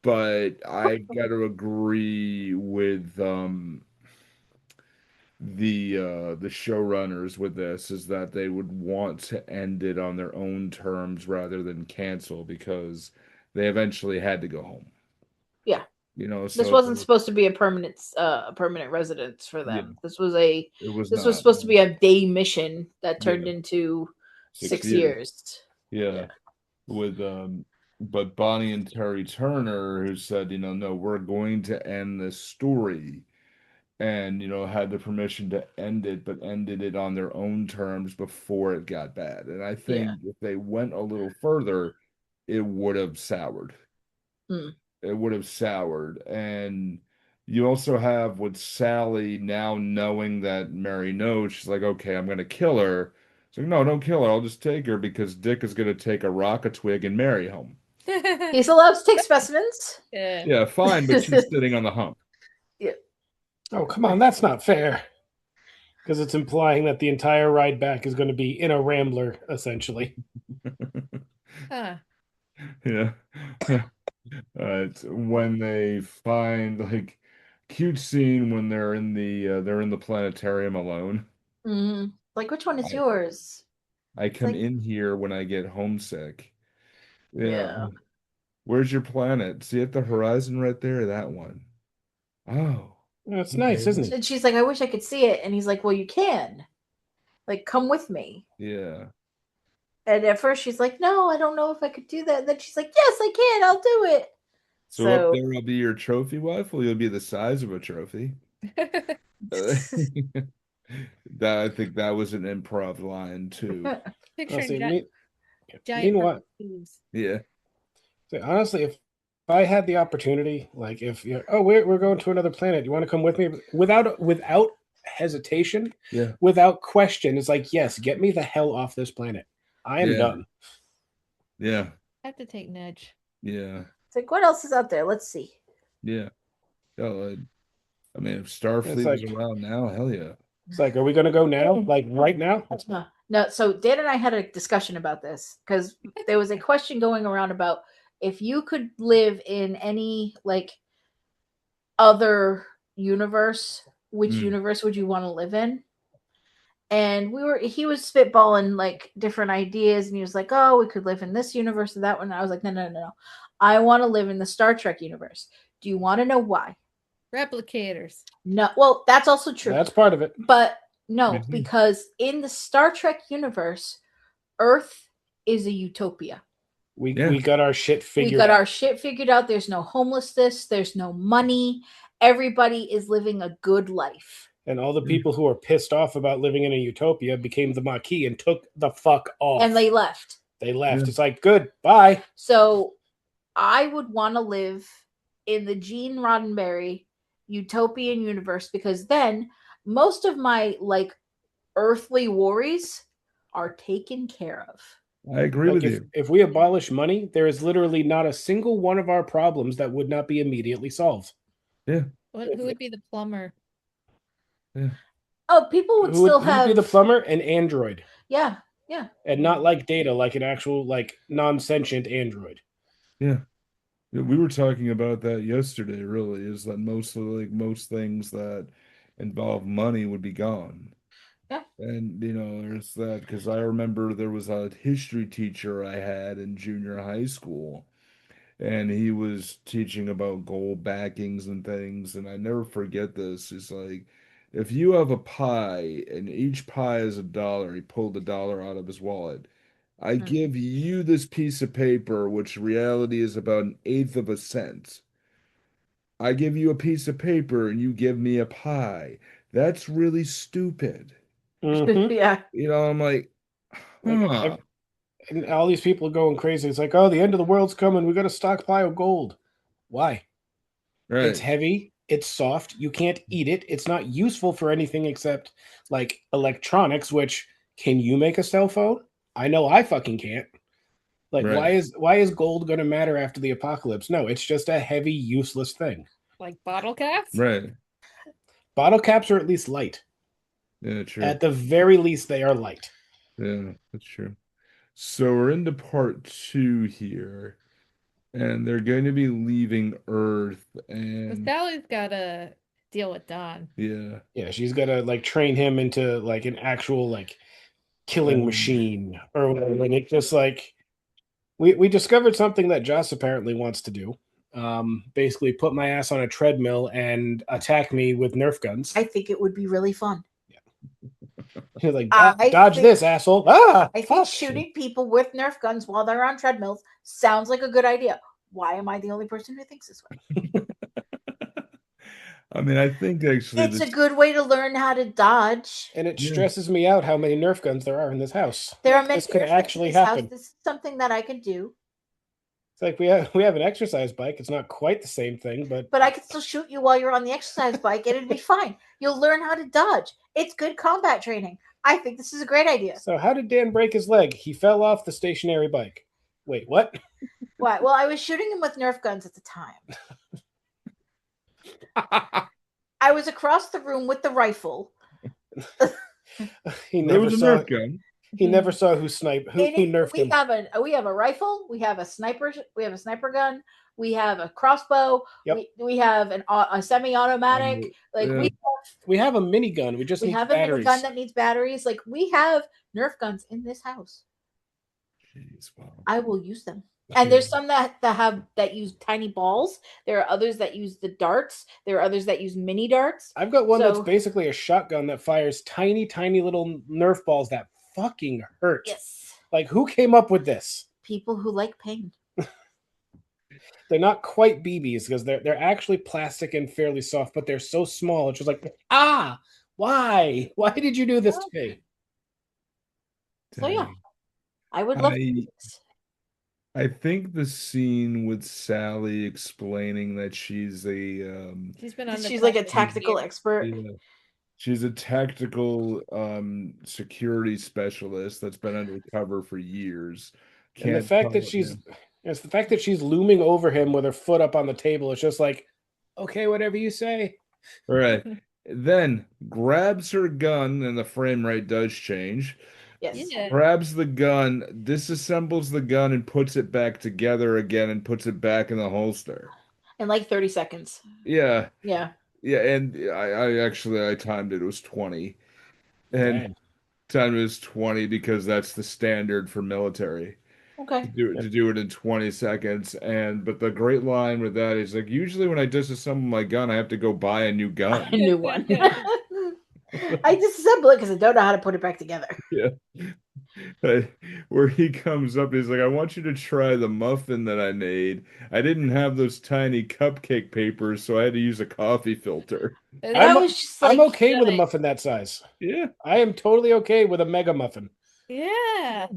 but I got to agree with the showrunners with this, is that they would want to end it on their own terms rather than cancel, because they eventually had to go home. Yeah. You know, This so wasn't supposed to be a permanent residence for them. Yeah. This was it was this not was supposed to be a day mission that turned Yeah. into 6 years. years. Yeah. Yeah. With but Bonnie and Terry Turner, who said, no, we're going to end this story, and had the permission to end it, but ended it on their own terms before it got bad. And I think if they went a little further, it would have soured. Mm. It would have soured. And you also have with Sally now knowing that Mary knows, she's like, okay, I'm gonna kill her. She's like, no, don't kill her. I'll just take her, because Dick is gonna take a rocket twig and Mary home. He's allowed to take specimens. Yeah. Yeah, fine, but she's sitting on the hump. Oh, come on, that's not fair. Because it's implying that the entire ride back is going to be in a Rambler, essentially. Huh. Yeah. It's when they find, like, cute scene when they're in the planetarium alone. Mm. Like, which one is I- yours? I come like- in here when I get homesick. Yeah. Where's your planet? See at the horizon right there, that one. Oh. It's nice, isn't it? And she's like, I wish I could see it. And he's like, well, you can. Like, come with me. Yeah. And at first she's like, no, I don't know if I could do that. And then she's like, yes, I can. I'll do it. So up there will be your trophy wife? Well, you'll be the size of a trophy. I think that was an improv line too. Picturing giant Meanwhile, boobs. Yeah. so honestly, if I had the opportunity, like if we're going to another planet, you want to come with me? Without hesitation, Yeah. without question, it's like, yes, get me the hell off this planet. I am Yeah. done. Yeah. I have to take Nudge. Yeah. It's like, what else is out there? Let's see. Yeah. Oh, I mean, if It's Starfleet was like around now, hell yeah. it's like, are we gonna go now? Like right now? No, so Dan and I had a discussion about this because there was a question going around about if you could live in any like other universe, which Mm. universe would you want to live in? And he was spitballing like different ideas, and he was like, "Oh, we could live in this universe or that one." And I was like, "No. I want to live in the Star Trek universe." Do you want to know why? Replicators. No, well, that's also true. That's part of it. But no, Mhm. because in the Star Trek universe, Earth is a utopia. We Yeah. we got our shit We figured got out. our shit figured out. There's no homelessness, there's no money. Everybody is living a good life. And all the people who are pissed off about living in a utopia became the Maquis and took the fuck off. And they left. They left. Yeah. It's like, good, bye. So I would want to live in the Gene Roddenberry utopian universe because then most of my like earthly worries are taken care of. I agree Like with you. if we abolish money, there is literally not a single one of our problems that would not be immediately solved. Yeah. Who would be the plumber? Yeah. Oh, people would Who would, still who have would be the plumber? An android. Yeah. And not like Data, like an actual like non-sentient android. Yeah. We were talking about that yesterday, really, is that most things that involve money would be gone. Yeah. And there's that because I remember there was a history teacher I had in junior high school, and he was teaching about gold backings and things, and I never forget this. It's like if you have a pie and each pie is $1, he pulled $1 out of his wallet. I Hmm. give you this piece of paper, which reality is about an eighth of a cent. I give you a piece of paper and you give me a pie. That's really stupid. Mhm. Yeah. I'm like, Like, huh. and all these people are going crazy. It's like, oh, the end of the world's coming. We got to stockpile gold. Why? It's Right. heavy. It's soft. You can't eat it. It's not useful for anything except like electronics. Which can you make a cell phone? I know I fucking can't. Like, Right. why is gold going to matter after the apocalypse? No, it's just a heavy, useless thing. Like bottle caps? Right. Bottle caps are at least light. Yeah, true. At the very least, they are light. Yeah, that's true. So we're into part 2 here, and they're going to be leaving Earth, But and Sally's gotta deal with Don. yeah. Yeah, she's got to like train him into like an actual like killing machine or whatever. And it's just like we discovered something that Joss apparently wants to do. Basically put my ass on a treadmill and attack me with Nerf guns. I think it would be really fun. He's like, I dodge think- this, asshole. Ah, I think fuck. shooting people with Nerf guns while they're on treadmills sounds like a good idea. Why am I the only person who thinks this way? I mean, I think actually It's a good way to learn how to dodge. And it Yeah. stresses me out how many Nerf guns there are in this house. There are many This could Nerf guns actually in this house. happen. This is something that I can do, It's like we have an exercise bike. It's not quite the same thing, but but I can still shoot you while you're on the exercise bike and it'd be fine. You'll learn how to dodge. It's good combat training. I think this is a great idea. so how did Dan break his leg? He fell off the stationary bike. Wait, what? Why? Well, I was shooting him with Nerf guns at the time. I was across the room with the rifle. He there never was a saw. Nerf gun. He never saw who sniped. Who And nerfed we him. have a rifle. We have a sniper. We have a sniper gun. We have a crossbow. Yep. We have a semi-automatic. Like Yeah. We have a minigun. We just we need have a batteries. minigun that needs batteries. Like we have Nerf guns in this house. Jeez, wow. I will use them. And there's some that use tiny balls. There are others that use the darts. There are others that use mini darts. I've got one that's So- basically a shotgun that fires tiny, tiny little Nerf balls that fucking hurt. Yes. Like, who came up with this? People who like pain. They're not quite BBs because they're actually plastic and fairly soft, but they're so small. It's just like, why? Why did you do this to me? So, yeah. Dang. I would love to do this. I think the scene with Sally explaining that she's a She's been on. She's like a tactical expert. yeah, she's a tactical security specialist that's been undercover for years. And the Can't fact that tell- she's it's the fact that she's looming over him with her foot up on the table. It's just like, Okay, whatever you say. All right. Then grabs her gun, and the frame rate does change. Yes. Yeah. Grabs the gun, disassembles the gun, and puts it back together again and puts it back in the holster. In like 30 seconds. Yeah. Yeah. Yeah, and I timed it. It was 20. And Dang. timed it was 20 because that's the standard for military. Okay. To do it in 20 seconds. But the great line with that is like, usually when I disassemble my gun, I have to go buy a new A gun. new one. I disassemble it because I don't know how to put it back together. Yeah. Where he comes up, he's like, I want you to try the muffin that I made. I didn't have those tiny cupcake papers, so I had to use a coffee filter. And I I'm, was just like, I'm okay with a like- muffin that size. Yeah. I am totally okay with a mega muffin. Yeah.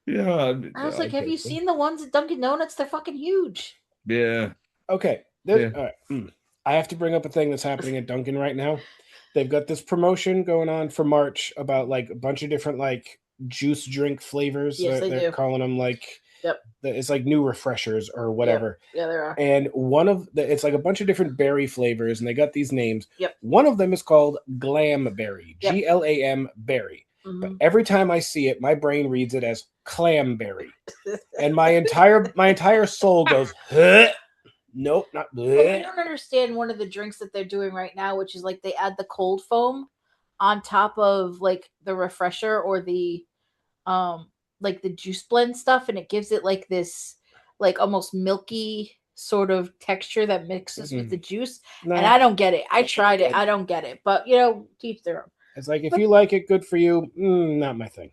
Yeah. I was like, have you seen the ones at Dunkin' Donuts? They're fucking huge. Yeah. Okay. Yeah. All right. I have to bring up a thing that's happening at Dunkin' right now. They've got this promotion going on for March about like a bunch of different like juice drink flavors. Yes, they They're do. calling them like Yep. It's like new refreshers or whatever. Yeah, there are. And one of it's like a bunch of different berry flavors, and they got these names. Yep. One of them is called Glam Berry, Yep. GLAM berry. But Mhm. every time I see it, my brain reads it as clamberry, and my entire soul goes, huh? Nope, not. But I bleh. don't understand one of the drinks that they're doing right now, which is like they add the cold foam on top of like the refresher or the like the juice blend stuff, and it gives it like this like almost milky sort of texture that mixes with the juice. Nah, And I don't get it. I tried it. I don't get it. But you know, teach their own. it's like if you like it, good for you. Not my thing.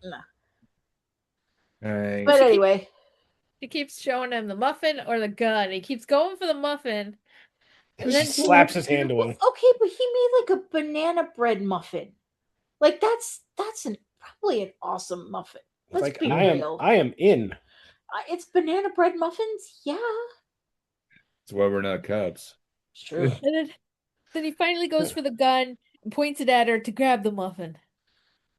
Right. But anyway, He keeps showing him the muffin or the gun. He keeps going for the muffin. He And then just slaps his hand away. okay, but he made like a banana bread muffin. Like that's probably an awesome muffin. Let's Like be I real. am in. It's banana bread muffins. Yeah, That's why we're not cops. it's true. And then he finally goes for the gun and points it at her to grab the muffin.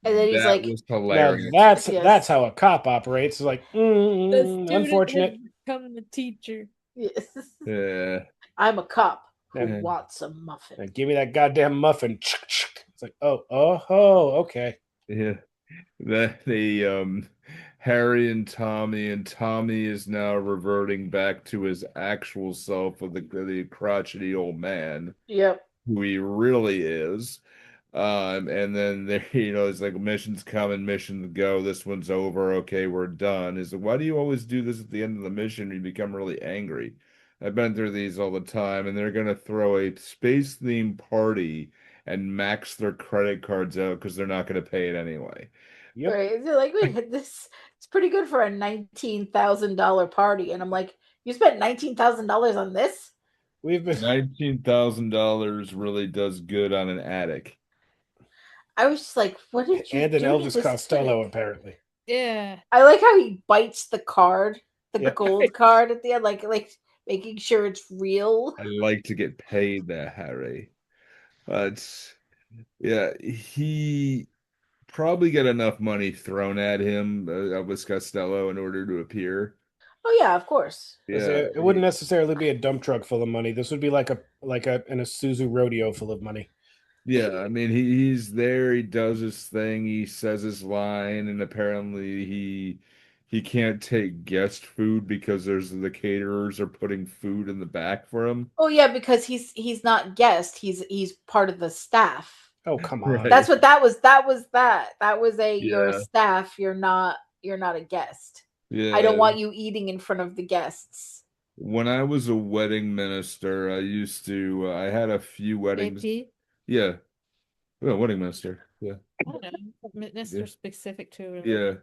And then he's That like, was Now hilarious. Yes. that's how a cop operates. It's like The student unfortunate. has become the teacher. yes, Yeah. I'm a cop who Yeah. wants a muffin. Give me that goddamn muffin. It's like oh okay. Yeah. That Harry and Tommy is now reverting back to his actual self of the crotchety old man Yep. who he really is. And then there, it's like missions coming, missions go. This one's over. Okay, we're done. Is like, why do you always do this at the end of the mission? You become really angry. I've been through these all the time, and they're gonna throw a space themed party and max their credit cards out because they're not gonna pay it anyway. Yep. Right. They're like, wait, this it's pretty good for a $19,000 party. And I'm like, you spent $19,000 on this? We've been $19,000 really does good on an attic. I was just like, what did you and an do to Elvis this Costello kid? apparently. Yeah. I like how he bites the card, the Yeah. gold card at the end, like making sure it's real. I like to get paid there, Harry. But yeah, he probably got enough money thrown at him, Elvis Costello, in order to appear. Oh yeah, of course. Yeah, It wouldn't necessarily be a dump truck full of money. This would be like an Isuzu rodeo full of money. Yeah, I mean he's there, he does his thing, he says his line, and apparently he can't take guest food because the caterers are putting food in the back for him. Oh yeah, because he's not guest. He's part of the staff. Oh come on. Right. That's what that was. That was you're a Yeah. staff. You're not a guest. Yeah. I don't want you eating in front of the guests. When I was a wedding minister, I had a few weddings. JP? Yeah. Well, wedding minister. Yeah. I don't know. Mr. Yeah. Specific to Yeah.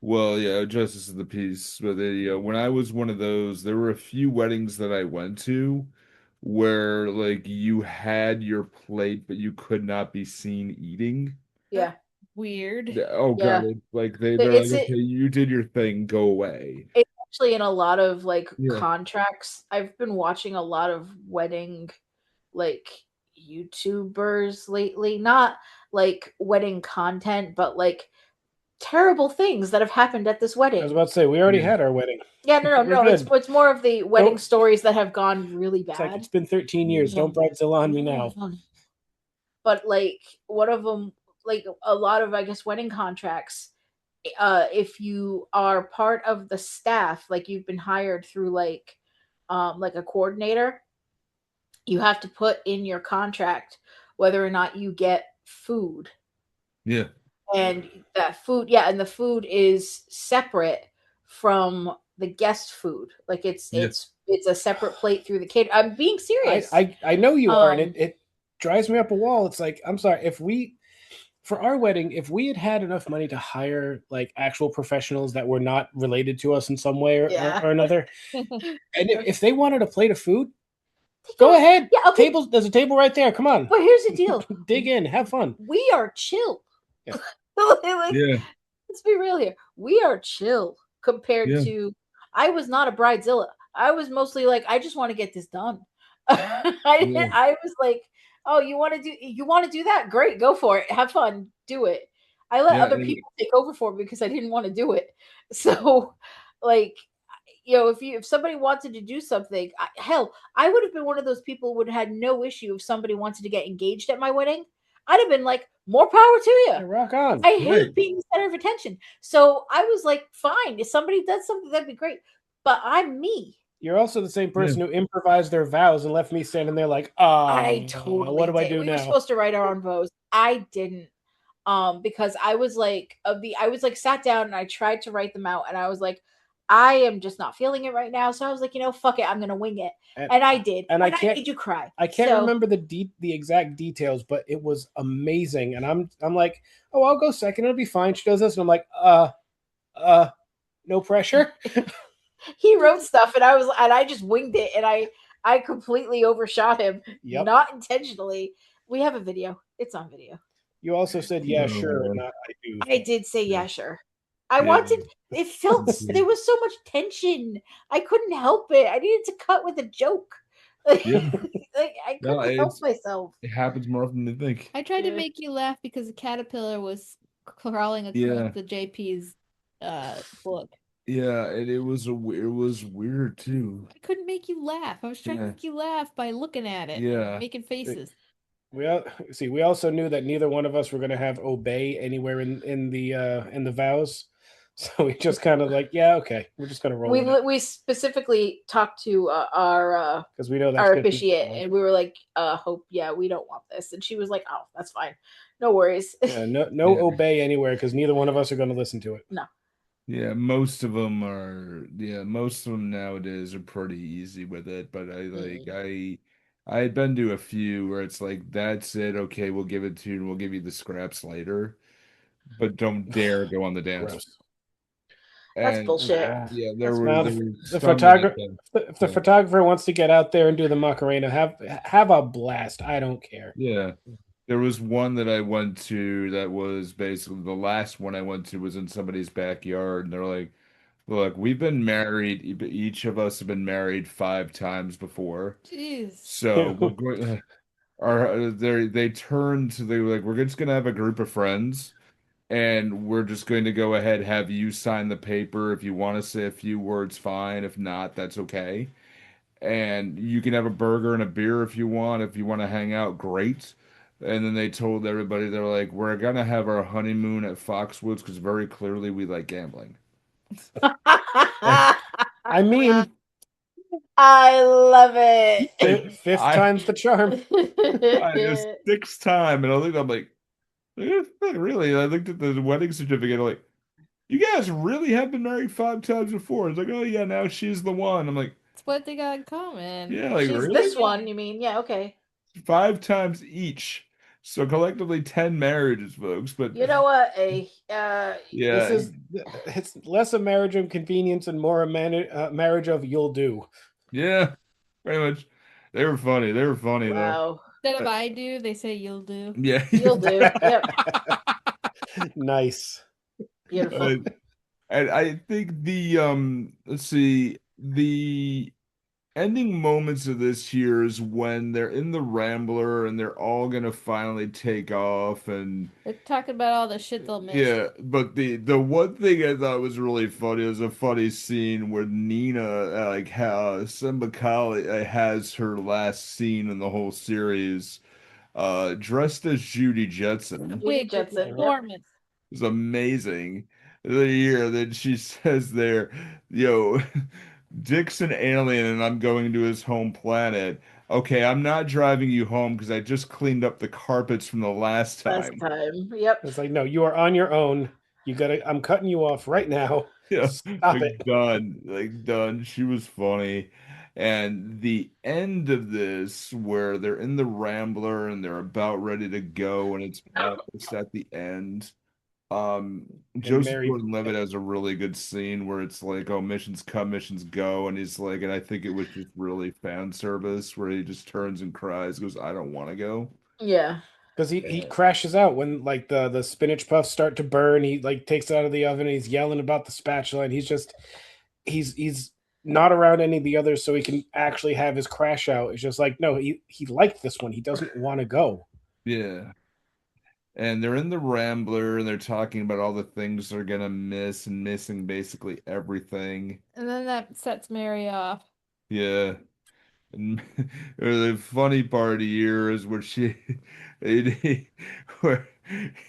Well, yeah, justice of the peace. But when I was one of those, there were a few weddings that I went to where like you had your plate, but you could not be seen eating. Yeah. Weird. Oh Yeah. God, they're like, It's okay, you did your thing, go away. Actually, in a lot of like Yeah. contracts, I've been watching a lot of wedding like YouTubers lately. Not like wedding content, but like terrible things that have happened at this I was wedding. about to say we already Yeah. had our wedding. Yeah, no, We're no. It's good. more of the wedding Don't- stories that have gone really It's like bad. it's been 13 years. Yeah. Don't bridezilla on me now. But like one of them, like a lot of I guess wedding contracts, if you are part of the staff, like you've been hired through like a coordinator, you have to put in your contract whether or not you get food. Yeah. And that food, yeah, and the food is separate from the guest food. Like it's Yeah. it's a separate plate through the kid. I'm being serious. I know you are, and Um, it drives me up a wall. It's like, I'm sorry, if we for our wedding, if we had enough money to hire like actual professionals that were not related to us in some way Yeah. or another, and if they wanted a plate of food, Take go it- ahead. Yeah, okay. Tables, there's a table right there. Come on, But here's the deal. dig in, have fun. We are chill. Yeah. Like, Yeah. let's be real here. We are chill compared Yeah. to I was not a bridezilla. I was mostly like, I just want to get this done. Yeah. I was like, oh, you want to do that? Great, go for it. Have fun. Do it. I let Yeah, other and- people take over for me because I didn't want to do it. So like if somebody wanted to do something, hell, I would have been one of those people who would have had no issue if somebody wanted to get engaged at my wedding. I'd have been like, more power to you. Yeah, rock on. I hate Right. being the center of attention. So I was like, fine, if somebody does something, that'd be great. But I'm me. You're also the same person who improvised their vows and left me standing there like, I totally what do I did. do We now? were supposed to write our own vows. I didn't. Because I was like sat down and I tried to write them out and I was like, I am just not feeling it right now. So I was like, fuck it, I'm gonna wing it. And I did. and I can't- made you cry. I can't So- remember the exact details, but it was amazing. And I'm like, oh, I'll go second. It'll be fine. She does this, and I'm like, no pressure. He wrote stuff and I just winged it and I completely overshot him. Yep. Not intentionally. We have a video. It's on video. You also said, yeah, Oh, sure, man. and not I do. I did say yeah, sure. I Yeah. wanted it felt there was so much tension. I couldn't help it. I needed to cut with a joke. Yeah. Like I No, couldn't help it's- myself. It happens more often than you think. I tried to Yeah. make you laugh because a caterpillar was crawling across Yeah. the JP's book. Yeah, and it was weird too. I couldn't make you laugh. I was trying to Yeah. make you laugh by looking at it, Yeah. making faces. We also knew that neither one of us were going to have obey anywhere in the vows, so we just kind of like, yeah, okay, we're just going to roll We specifically talked to our because we know that officiate and we were like, Hope, yeah, we don't want this. And she was like, oh, that's fine. No worries. no Yeah. obey anywhere because neither one of us are going to listen to it. Yeah, most of them nowadays are pretty easy with it, but I had been to a few where it's like, that's it, okay, we'll give it to you and we'll give you the scraps later, but don't dare go on the dance. Gross. That's And, bullshit. Yeah, That's there were not- there the were some photographer- that- If the photographer wants to get out there and do the Macarena, have a blast. I don't care. Yeah. There was one that I went to that was basically the last one I went to was in somebody's backyard, and they're like, look, we've been married, each of us have been married 5 times before. Jeez. So we're going they turned to they were like, we're just gonna have a group of friends and we're just going to go ahead, have you sign the paper. If you want to say a few words, fine. If not, that's okay. And you can have a burger and a beer if you want. If you want to hang out, great. And then they told everybody, they're like, we're gonna have our honeymoon at Foxwoods because very clearly we like gambling. I mean, I love it. fifth I- time's the charm. I just 6th time, and I'm like, really? I looked at the wedding certificate, I'm like, you guys really have been married 5 times before? It's like, oh yeah, now she's the one. I'm like, It's what they got in common. yeah, like She's really? this one, you mean? Yeah, okay. 5 times each. So collectively 10 marriages, folks. But You know what? yeah, It's less a marriage of convenience and more a marriage of you'll do. yeah, pretty much. They were funny. They were funny though. Wow. Instead of I do, they say you'll do. Yeah, You'll do. Yep. Nice. Beautiful. And I think the let's see, the ending moments of this here is when they're in the Rambler and they're all gonna finally take off and They're talking about all the shit they'll miss. yeah, but the one thing I thought was really funny was a funny scene where Nina like how Simba Kali has her last scene in the whole series dressed as Judy Jetson. Judy Wig Jetson, yep. performance. It's amazing. The year that she says there, yo, Dick's an alien and I'm going to his home planet. Okay, I'm not driving you home because I just cleaned up the carpets from the last Last time. time. Yep. It's like, no, you are on your own. You gotta. I'm cutting you off right now. Yeah, Stop like it. done, like done. She was funny. And the end of this, where they're in the Rambler and they're about ready to go, and it's almost at the end. Joseph Mary, Gordon-Levitt has a really good scene where it's like, oh, missions come, missions go, and he's like, and I think it was just really fan service where he just turns and cries, goes, I don't want to go. Yeah. because he crashes out when like the spinach puffs start to burn. He like takes it out of the oven. And he's yelling about the spatula, and he's not around any of the others, so he can actually have his crash out. It's just like, no, he liked this one. He doesn't want to go. Yeah. And they're in the Rambler and they're talking about all the things they're gonna miss and missing basically everything. And then that sets Mary off. Yeah. And the funny part here is where where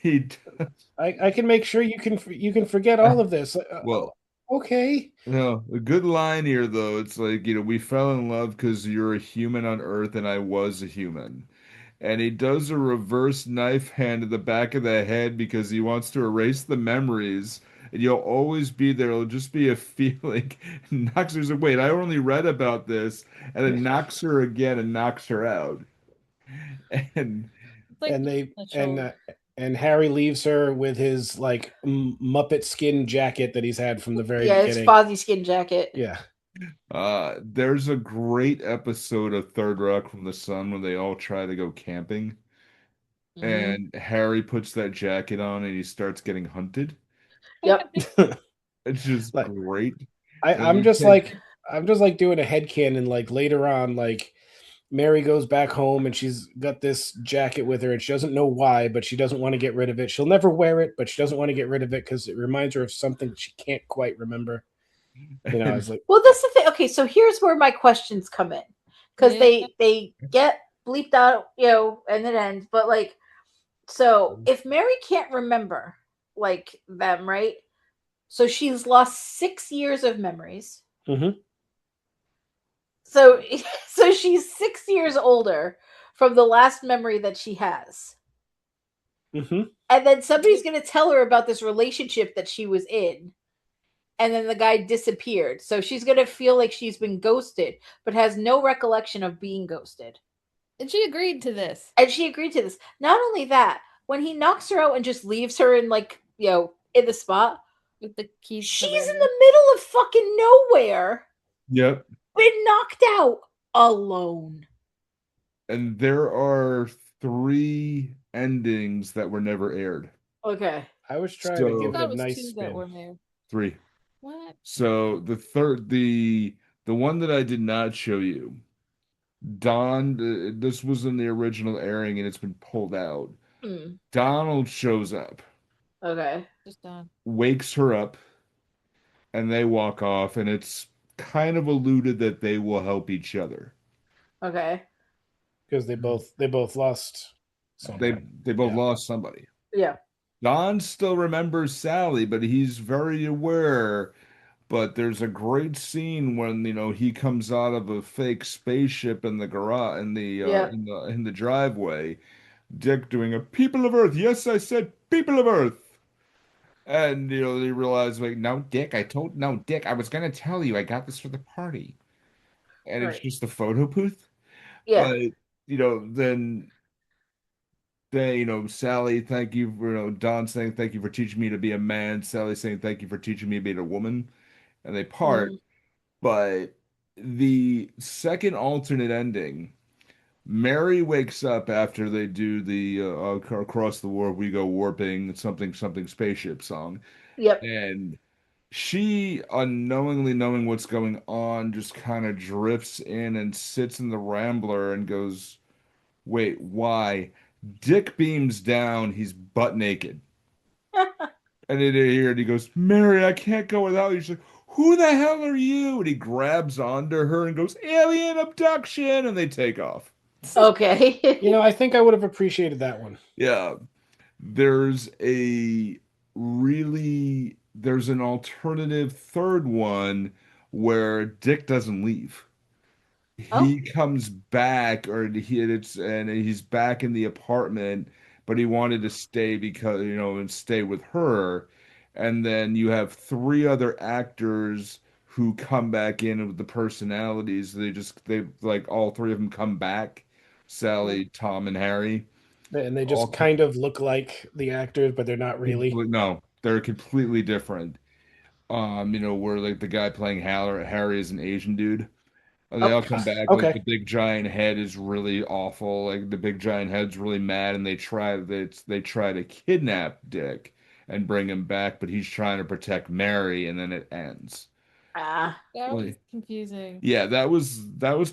he does, I can make sure you can forget all of this. well, Okay. no, a good line here though. It's like, we fell in love because you're a human on Earth and I was a human. And he does a reverse knife hand to the back of the head because he wants to erase the memories. And you'll always be there. It'll just be a feeling. Knocks her. Like, wait, I only read about this, and then knocks her again and knocks her out. And It's like And they the shoulder. and Harry leaves her with his like Muppet skin jacket that he's had from the very Yeah, it's beginning. Fozzie skin jacket. Yeah. there's a great episode of Third Rock from the Sun where they all try to go camping, Mhm. and Harry puts that jacket on and he starts getting hunted. Yep. It's just Like, great. I'm you just take- like doing a headcanon, like later on, like Mary goes back home and she's got this jacket with her and she doesn't know why, but she doesn't want to get rid of it. She'll never wear it, but she doesn't want to get rid of it because it reminds her of something she can't quite remember. You know, I was like, Well, that's the thing. Okay, so here's where my questions come in, because Yeah. they get bleeped out, and it ends. But like, so if Mary can't remember like them, right? So she's lost 6 years of memories. Mhm. So so she's 6 years older from the last memory that she has. mhm. And then somebody's going to tell her about this relationship that she was in. And then the guy disappeared. So she's going to feel like she's been ghosted, but has no recollection of being ghosted. And she agreed to this. And she agreed to this. Not only that, when he knocks her out and just leaves her in, like, in the spot, With the keys. to she's the in the middle of fucking nowhere, Yep. been knocked out alone. And there are 3 endings that were never aired. Okay. I was trying So- to I give thought it it a was nice two that spin. were there. 3. What? So the one that I did not show you, this was in the original airing and it's been pulled out. Hmm. Donald shows up, Okay. Just done. wakes her up, and they walk off, and it's kind of alluded that they will help each other. Okay. Because they both lost They someone. they both Yeah. lost somebody. Yeah. Don still remembers Sally, but he's very aware. But there's a great scene when he comes out of a fake spaceship in the garage Yeah. in the driveway. Dick doing a "People of Earth." Yes, I said "People of Earth," and they realize like, No, Dick, I was gonna tell you I got this for the party. and it's Right. just a photo booth. Yeah. But then Sally, thank you for Don saying thank you for teaching me to be a man. Sally saying thank you for teaching me to be a woman, and they part. Mhm. But the second alternate ending, Mary wakes up after they do the Across the War We Go Warping something something spaceship song, Yep. and she unknowingly knowing what's going on just kind of drifts in and sits in the Rambler and goes, "Wait, why?" Dick beams down, he's butt naked. And then here and he goes, "Mary, I can't go without you." She's like, "Who the hell are you?" And he grabs onto her and goes, "Alien abduction," and they take off. Okay. I think I would have appreciated that one. Yeah. There's a there's an alternative third one where Dick doesn't leave. Oh. He comes back, or and he's back in the apartment, but he wanted to stay because, and stay with her. And then you have three other actors who come back in with the personalities. They like all three of them come back. Sally, Tom, and Harry. And they All just kind of look like the actors, but they're not really. No, they're completely different. Where like the guy playing Harry is an Asian dude. They all Okay. come back. Like the Okay. big giant head is really awful. Like the big giant head's really mad, and they try to kidnap Dick and bring him back, but he's trying to protect Mary, and then it ends. Ah, That was Like, confusing. yeah, that was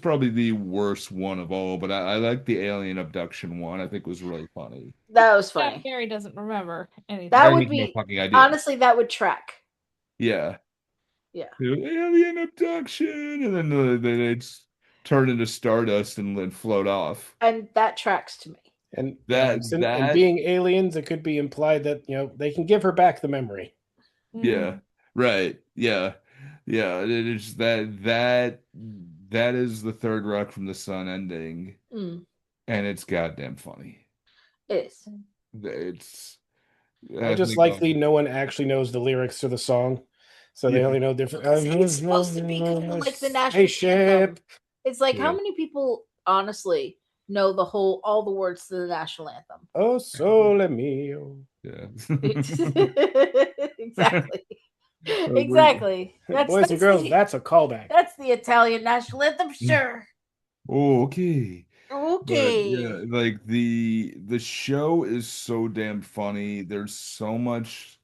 probably the worst one of all, but I like the alien abduction one. I think was really funny. that was Yeah, funny. Mary doesn't remember anything. That Mary would has no be fucking idea. honestly that would track. Yeah. Yeah. Alien abduction, and then it's turn into stardust and then float off. And that tracks to me. And That being aliens, it could be implied that they can give her back the memory. Yeah, right. Yeah, yeah. It is that is the third Rock from the Sun ending, Mm, and it's goddamn funny. it is. It's I just think, likely no one actually knows the lyrics to the song, so they Yeah. only know different. It's supposed to be kind of like the national spaceship. anthem. It's like how Yeah. many people honestly know all the words to the national anthem? Oh, sole mio. Yeah. Exactly. we- Exactly. Boys and girls, that's a callback. That's the Italian national anthem, sure. Oh, okay. But Okay. yeah, like the show is so damn funny. There's so much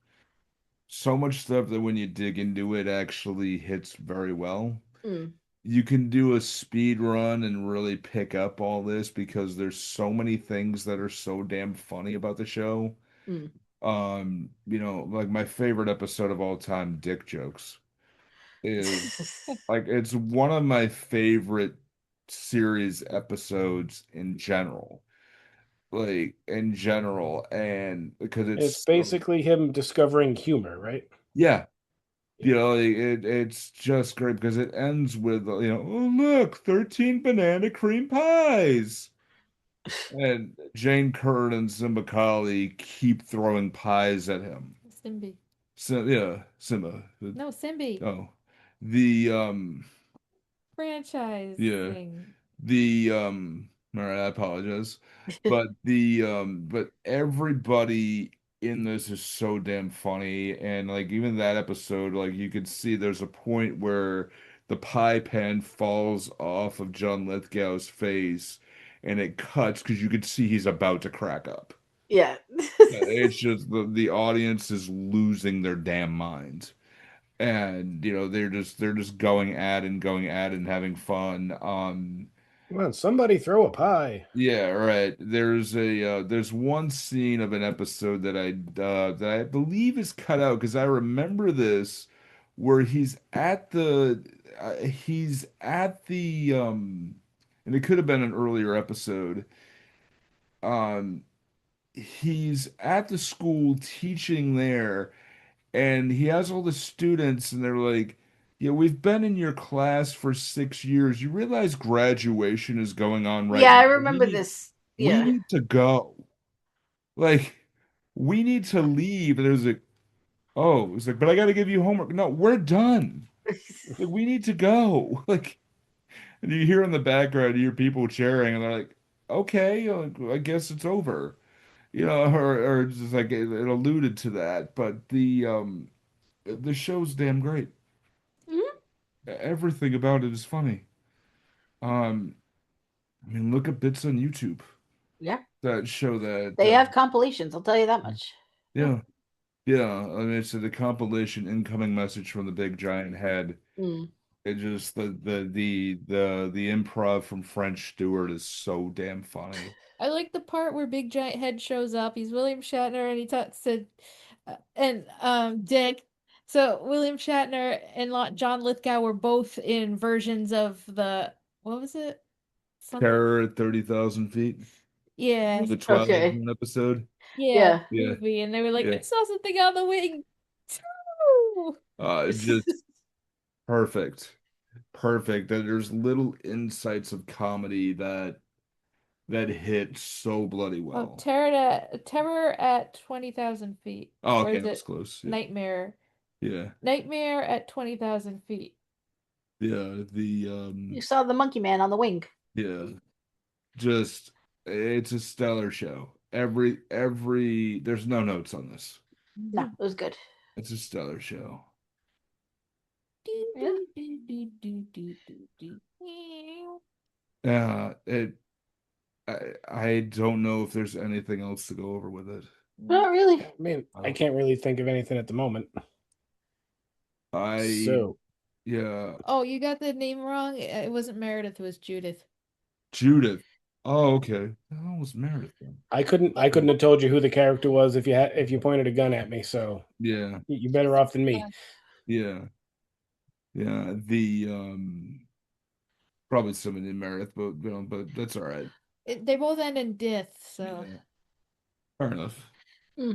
stuff that when you dig into it actually hits very well. Mm. You can do a speed run and really pick up all this because there's so many things that are so damn funny about the show. Mm. Like my favorite episode of all time, Dick Jokes, is like it's one of my favorite series episodes in general. Like in general, and because It's basically him discovering humor, right? yeah. It's just great because it ends with, oh, look, 13 banana cream pies. And Jane Curtin and Simba Kali keep throwing pies at him. Simbi. So, yeah, Simba. No, Simbi. Oh, the, Franchise yeah, thing. all right, I apologize. But but everybody in this is so damn funny. And like even that episode, like you could see there's a point where the pie pan falls off of John Lithgow's face and it cuts because you could see he's about to crack up. Yeah. It's just the audience is losing their damn minds. And they're just going at and having fun. Come on, somebody throw a pie. Yeah, right. There's one scene of an episode that I believe is cut out because I remember this where he's at the and it could have been an earlier episode. Um he's at the school teaching there, and he has all the students, and they're like, "Yeah, we've been in your class for 6 years. You realize graduation is going on right Yeah, I now. remember this. We Yeah. need to go. Like, we need to leave." And there's like, "Oh," it's like, "But I got to give you homework." No, we're done. Like, we need to go. Like, and you hear in the background, you hear people cheering, and they're like, "Okay, I guess it's over." Or just like it alluded to that, but the show's damn great. Mhm. Everything about it is funny. Um, I mean, look at bits on YouTube Yeah. that show that. They have compilations, I'll tell you that much. Yeah, Yeah, I mean, it's the compilation incoming message from the big giant head. Mm. It just the improv from French Stewart is so damn funny. I like the part where Big Giant Head shows up. He's William Shatner, and he talks to and Dick. So William Shatner and John Lithgow were both in versions of the what was it? Something. Terror at 30,000 feet. Yeah, The Twilight Okay. Zone episode. yeah, Yeah. Yeah. movie, and they were like, Yeah. I saw something on the wing too. Just perfect. Perfect. That there's little insights of comedy that hit so bloody Oh, well. Terror at 20,000 feet. Oh, Or okay, is that's it close. Yeah. Nightmare? Yeah. Nightmare at 20,000 feet. Yeah. You saw the monkey man on the wing. Yeah. Just it's a stellar show. Every there's no notes on this. No, it was good. It's a stellar show. Yeah. Yeah, I don't know if there's anything else to go over with it. Not really. I mean, I can't really think of anything at the moment. So Yeah, Oh, you got the name wrong. It wasn't Meredith, it was Judith. Judith. Oh, okay. The hell was Meredith then? I couldn't have told you who the character was if you pointed a gun at me. So Yeah, you're better off than me. yeah, yeah. The probably somebody in Meredith, but that's all right. They both end in death, so Yeah. Fair enough. Hmm.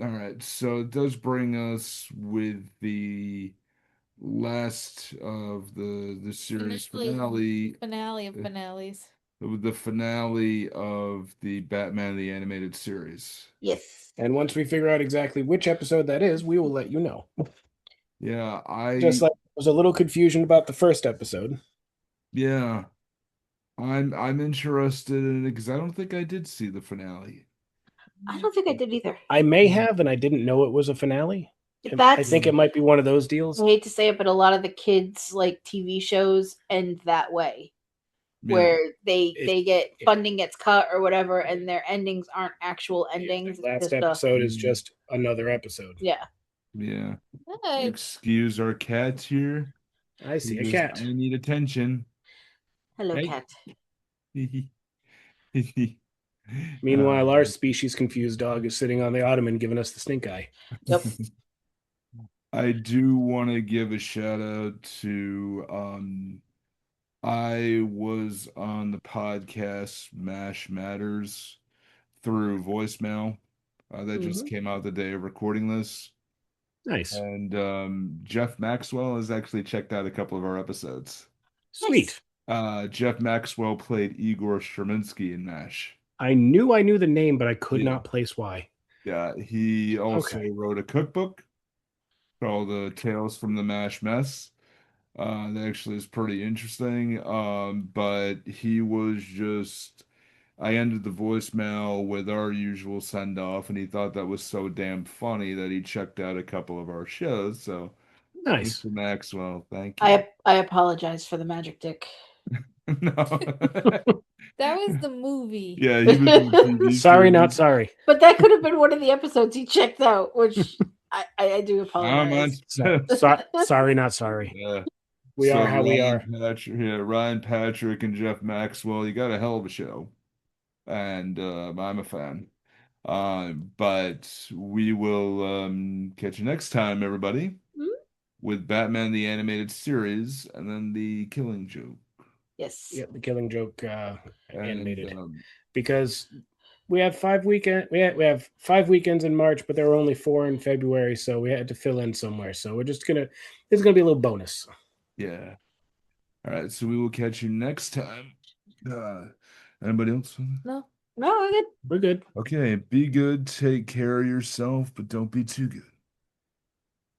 All right, so it does bring us with the last of the series finale, finale of finales. with the finale of the Batman the Animated Series. Yes. And once we figure out exactly which episode that is, we will let you know. Yeah, Just like there was a little confusion about the first episode. yeah, I'm interested in it because I don't think I did see the finale. I don't think I did either. I may have, and I didn't know it was a finale. I That's think it might be one of those deals. I hate to say it, but a lot of the kids like TV shows end that way. Yeah. Where they get funding gets cut or whatever, and their endings aren't actual endings. The last It's just episode is just another episode. yeah. Yeah. Hey, Excuse our cats here. I see a because cat. I need attention. Hello, Hey. cat. Meanwhile, our species confused dog is sitting on the ottoman giving us the stink eye. Yep. I do want to give a shout out to I was on the podcast MASH Matters through voicemail. That just came out the day of recording this. Nice. And Jeff Maxwell has actually checked out a couple of our episodes. Sweet. Jeff Maxwell played Igor Straminsky in MASH. I knew the name, but I could not place why. Yeah, he also Okay. wrote a cookbook called Tales from the MASH Mess. That actually is pretty interesting. But he was just, I ended the voicemail with our usual send off, and he thought that was so damn funny that he checked out a couple of our shows. So, Nice. Mr. Maxwell, thank you. I apologize for the magic dick. No. that was the movie. Yeah, he was in the TV Sorry, not series. sorry. But that could have been one of the episodes he checked out, which I do apologize. Sorry, not sorry. Yeah. We So are how we are. Ryan Patrick and Jeff Maxwell, you got a hell of a show. And I'm a fan. But we will catch you next time, everybody, with Batman the Animated Series and then the Killing Joke. Yes. Yeah, the Killing Joke animated. And, Because we have 5 weekend we have 5 weekends in March, but there were only 4 in February, so we had to fill in somewhere. So we're just this is gonna be a little bonus. yeah. All right, so we will catch you next time. Anybody else? No. No, we're good. We're good. Okay, be good, take care of yourself, but don't be too good.